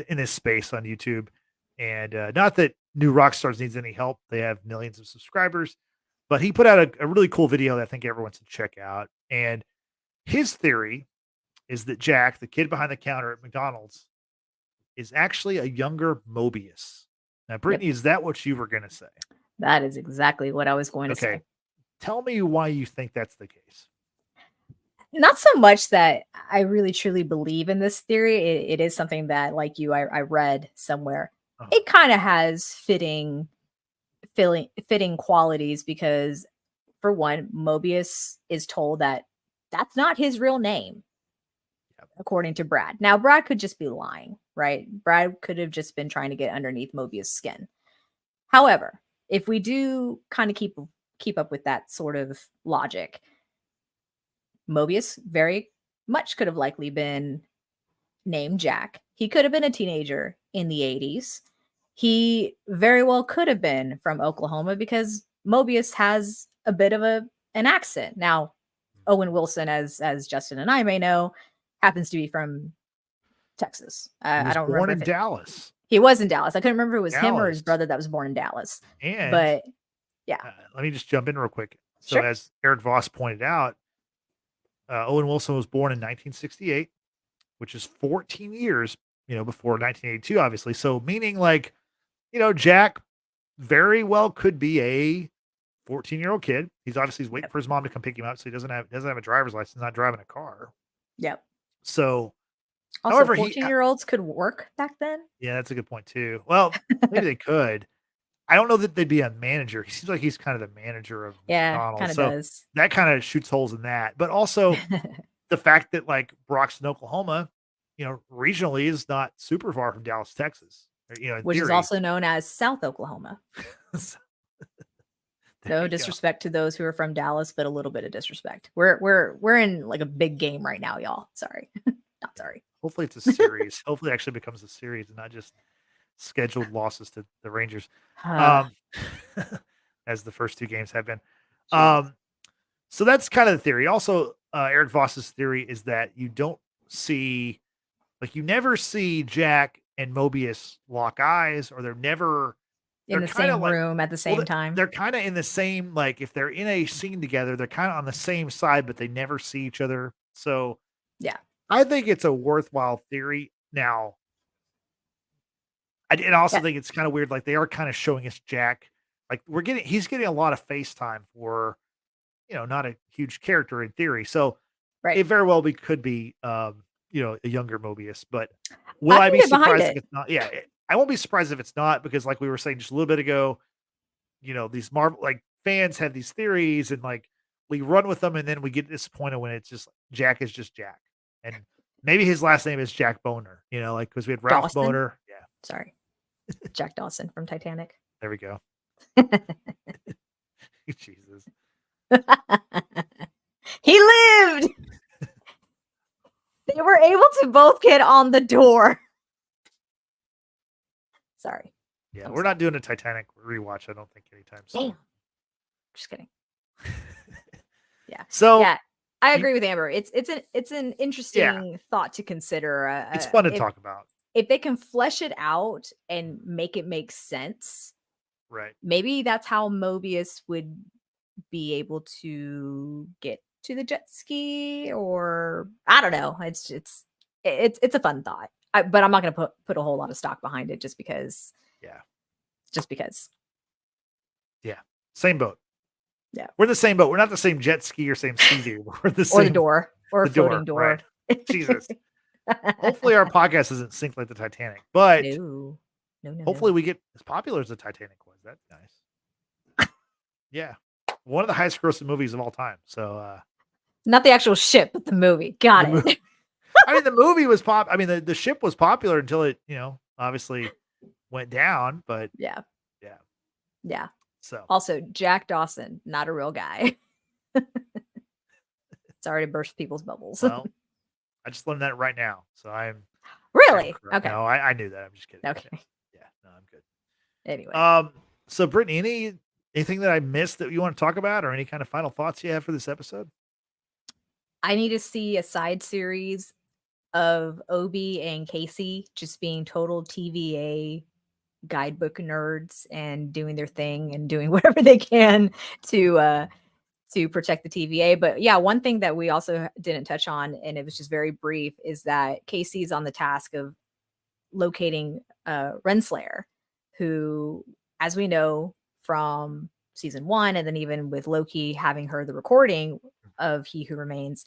in this space on YouTube, and not that New Rockstars needs any help; they have millions of subscribers. But he put out a really cool video that I think everyone should check out. And his theory is that Jack, the kid behind the counter at McDonald's, is actually a younger Mobius. Now, Brittany, is that what you were going to say? That is exactly what I was going to say. Tell me why you think that's the case. Not so much that I really truly believe in this theory. It is something that, like you, I read somewhere. It kind of has fitting qualities because, for one, Mobius is told that that's not his real name, according to Brad. Now, Brad could just be lying, right? Brad could have just been trying to get underneath Mobius' skin. However, if we do kind of keep up with that sort of logic, Mobius very much could have likely been named Jack. He could have been a teenager in the 80s. He very well could have been from Oklahoma because Mobius has a bit of an accent. Now, Owen Wilson, as Justin and I may know, happens to be from Texas. I don't remember. Born in Dallas. He was in Dallas. I couldn't remember if it was him or his brother that was born in Dallas. But let me just jump in real quick. So as Eric Voss pointed out, Owen Wilson was born in 1968, which is 14 years, before 1982, obviously. So meaning Jack very well could be a 14-year-old kid. He's waiting for his mom to come pick him up. So he doesn't have a driver's license, not driving a car. Yep. So also, however, 14-year-olds could work back then. Yeah, that's a good point too. Well, maybe they could. I don't know that they'd be a manager. He seems like he's kind of the manager of McDonald's. Kind of so does. That kind of shoots holes in that. But also the fact that Broxton, Oklahoma, regionally is not super far from Dallas, Texas. Which is also known as South Oklahoma. No disrespect to those who are from Dallas, but a little bit of disrespect. We're in like a big game right now, y'all. Sorry. Not sorry. Hopefully it's a series. Hopefully it actually becomes a series and not just scheduled losses to the Rangers. Um, as the first 2 games have been. Jesus. So that's kind of the theory. Also, Eric Voss's theory is that you don't see, like, you never see Jack and Mobius lock eyes, or in they're the kind of same like, room at the well, same time. they're kind of in the same, like, if they're in a scene together, they're kind of on the same side, but they never see each other. So Yeah. I think it's a worthwhile theory. Now, I also Yeah. think it's kind of weird. Like, they are kind of showing us Jack. Like, he's getting a lot of FaceTime for, not a huge character in theory. So Right. it very well could be, a younger Mobius. But will I I can be get behind surprised if it. it's not? Yeah, I won't be surprised if it's not, because, like we were saying just a little bit ago, these Marvel, like, fans have these theories, and, like, we run with them, and then we get disappointed when it's just Jack is just Jack, and maybe his last name is Jack Boner. Like, because we had Ralph Dawson. Boner. Yeah, Sorry. Jack Dawson from Titanic. there we go. Jesus. He lived. They were able to both get on the door. Sorry. Yeah, we're not doing a Titanic rewatch, I don't think, anytime soon. Damn. Just kidding. Yeah. So yeah, I agree with Amber. It's an interesting thought to consider. It's fun to talk about. If they can flesh it out and make it make sense, right? Maybe that's how Mobius would be able to get to the jet ski, or I don't know. It's a fun thought, but I'm not going to put a whole lot of stock behind it just because. Yeah. Just because. Yeah. Same boat. Yeah. We're the same boat. We're not the same jet ski or same sea. We're the same. Or the door. Or a floating door. Right. Jesus. Hopefully our podcast doesn't sink like the Titanic, but no, hopefully we get as popular as the Titanic was. That's nice. Yeah. One of the highest grossing movies of all time. So not the actual ship, but the movie. Got it. I mean, the movie was the ship was popular until it, obviously went down, but yeah. So also Jack Dawson, not a real guy. Sorry to burst people's bubbles. Well, I just learned that right now, so I'm really okay. No, I knew that. I'm just kidding. Okay. Yeah, no, I'm good. Anyway, so Brittany, anything that I missed that you want to talk about, or any kind of final thoughts you have for this episode? I need to see a side series of Obi and Casey just being total TVA guidebook nerds and doing their thing and doing whatever they can to protect the TVA. But yeah, one thing that we also didn't touch on, and it was just very brief, is that Casey's on the task of locating Renslayer, who, as we know from season 1, and then even with Loki having heard the recording of He Who Remains,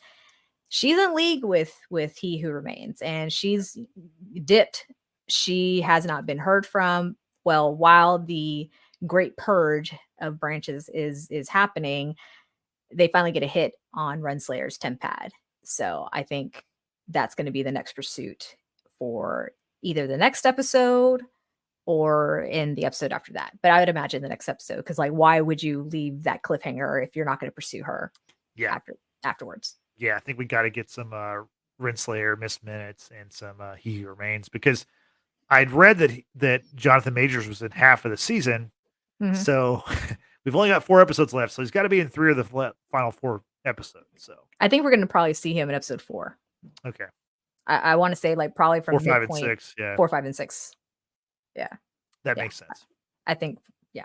she's in league with He Who Remains, and she's dipped. She has not been heard from. Well, while the great purge of branches is happening, they finally get a hit on Renslayer's temp pad. So I think that's going to be the next pursuit for either the next episode or in the episode after that. But I would imagine the next episode, because, like, why would you leave that cliffhanger if you're not going to pursue her? Yeah. Afterwards. Yeah, I think we got to get some Renslayer missed minutes and some He Who Remains, because I'd read that Jonathan Majors was in half of the season, so we've only got 4 episodes left. So he's got to be in 3 of the final 4 episodes. So I think we're going to probably see him in episode 4. Okay. I want to say, like, probably from 4, 5, and 6. Yeah. 4, 5, and 6. Yeah. That makes sense. I think, yeah.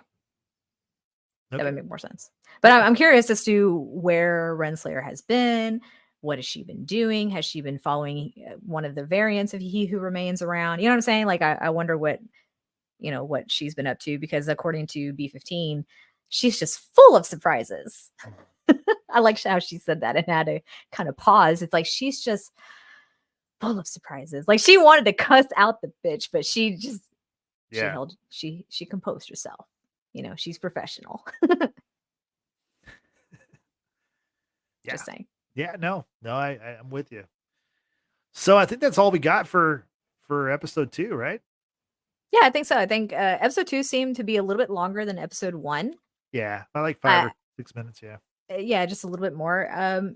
Okay. That would make more sense. But I'm curious as to where Renslayer has been. What has she been doing? Has she been following one of the variants of He Who Remains around? You know what I'm saying? Like, I wonder what she's been up to, because according to B15, she's just full of surprises. I like how she said that and had to kind of pause. It's like, she's just full of surprises. Like, she wanted to cuss out the bitch, but she just, she composed herself. She's professional. Just saying. Yeah, no, I'm with you. So I think that's all we got for episode 2, right? Yeah, I think so. I think episode 2 seemed to be a little bit longer than episode 1. Yeah, by like 5 or 6 minutes. Yeah. Yeah, just a little bit more.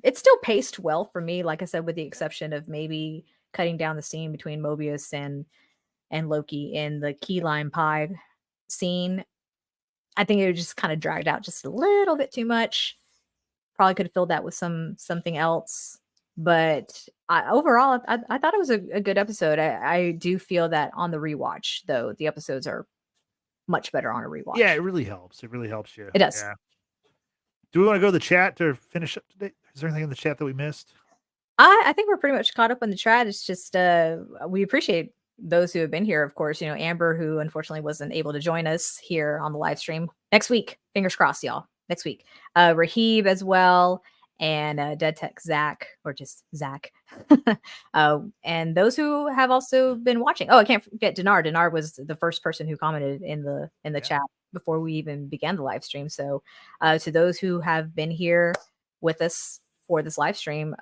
It's still paced well for me, like I said, with the exception of maybe cutting down the scene between Mobius and Loki in the key lime pie scene. I think it just kind of dragged out just a little bit too much. Probably could have filled that with something else. But overall, I thought it was a good episode. I do feel that on the rewatch, though, the episodes are much better on a rewatch. Yeah, it really helps. It really helps you. It does. Yeah. Do we want to go to the chat to finish up today? Is there anything in the chat that we missed? I think we're pretty much caught up on the chat. It's just we appreciate those who have been here, of course. You know, Amber, who unfortunately wasn't able to join us here on the live stream. Next week, fingers crossed, y'all. Next week. Rahib as well, and Dead Tech Zach, or just Zach. And those who have also been watching. Oh, I can't forget Dinar. Dinar was the first person who commented in the chat before we even began the live stream. So to those who have been here with us for this live stream,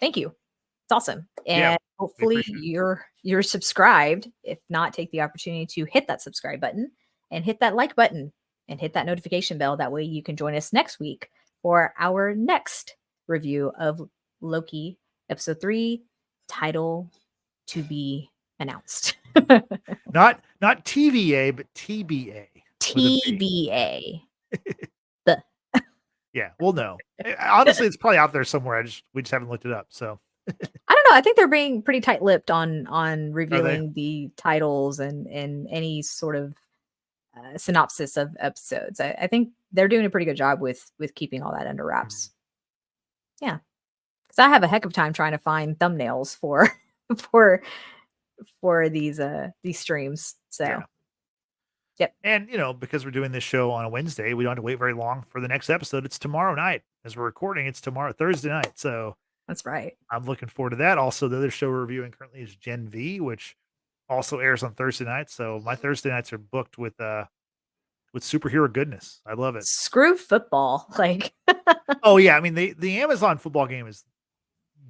thank you. It's awesome. And hopefully you're subscribed. If not, take the opportunity to hit that subscribe button and hit that like button and hit that notification bell. That way you can join us next week for our next review of Loki episode 3, title to be announced. Not TVA, but TBA. TBA. Yeah, we'll know. Honestly, it's probably out there somewhere. We just haven't looked it up. So I don't know. I think they're being pretty tight-lipped on revealing the titles and any sort of synopsis of episodes. I think they're doing a pretty good job with keeping all that under wraps. Yeah, because I have a heck of a time trying to find thumbnails for these streams. So. Yep. And, because we're doing this show on a Wednesday, we don't have to wait very long for the next episode. It's tomorrow night. As we're recording, it's tomorrow, Thursday night. So that's right. I'm looking forward to that. Also, the other show we're reviewing currently is Gen V, which also airs on Thursday night. So my Thursday nights are booked with superhero goodness. I love it. Screw football. Like, oh, yeah. I mean, the Amazon football game is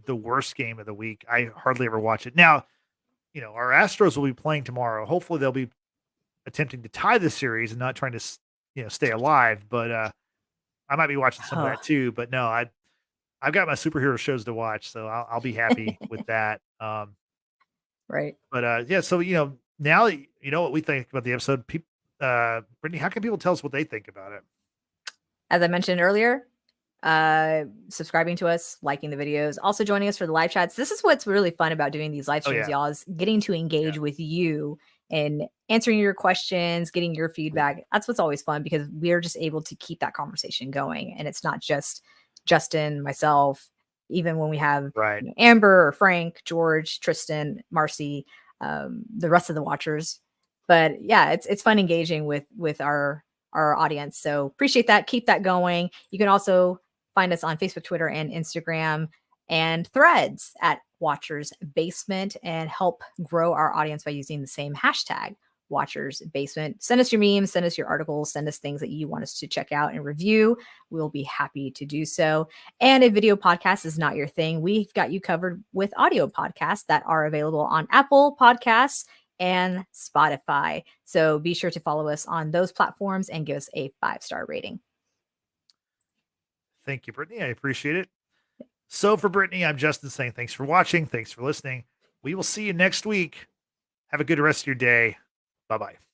the worst game of the week. I hardly ever watch it. Now, our Astros will be playing tomorrow. Hopefully they'll be attempting to tie the series and not trying to stay alive, but I might be watching some of that too. But no, I've got my superhero shows to watch, so I'll be happy with that. Right. But yeah, so now that you know what we think about the episode, Brittany, how can people tell us what they think about it? As I mentioned earlier, subscribing to us, liking the videos, also joining us for the live chats. This is what's really fun about doing these live streams, y'all, is getting to engage with you and answering your questions, getting your feedback. That's what's always fun, because we're just able to keep that conversation going. And it's not just Justin, myself, even when we have Amber or Frank, George, Tristan, Marcy, the rest of the watchers. But yeah, it's fun engaging with our audience. So appreciate that. Keep that going. You can also find us on Facebook, Twitter, and Instagram, and Threads at Watchers Basement, and help grow our audience by using the same hashtag, Watchers Basement. Send us your memes, send us your articles, send us things that you want us to check out and review. We'll be happy to do so. And if video podcast is not your thing, we've got you covered with audio podcasts that are available on Apple Podcasts and Spotify. So be sure to follow us on those platforms and give us a 5-star rating. Thank you, Brittany. I appreciate it. So for Brittany, I'm Justin saying thanks for watching. Thanks for listening. We will see you next week. Have a good rest of your day. Bye-bye.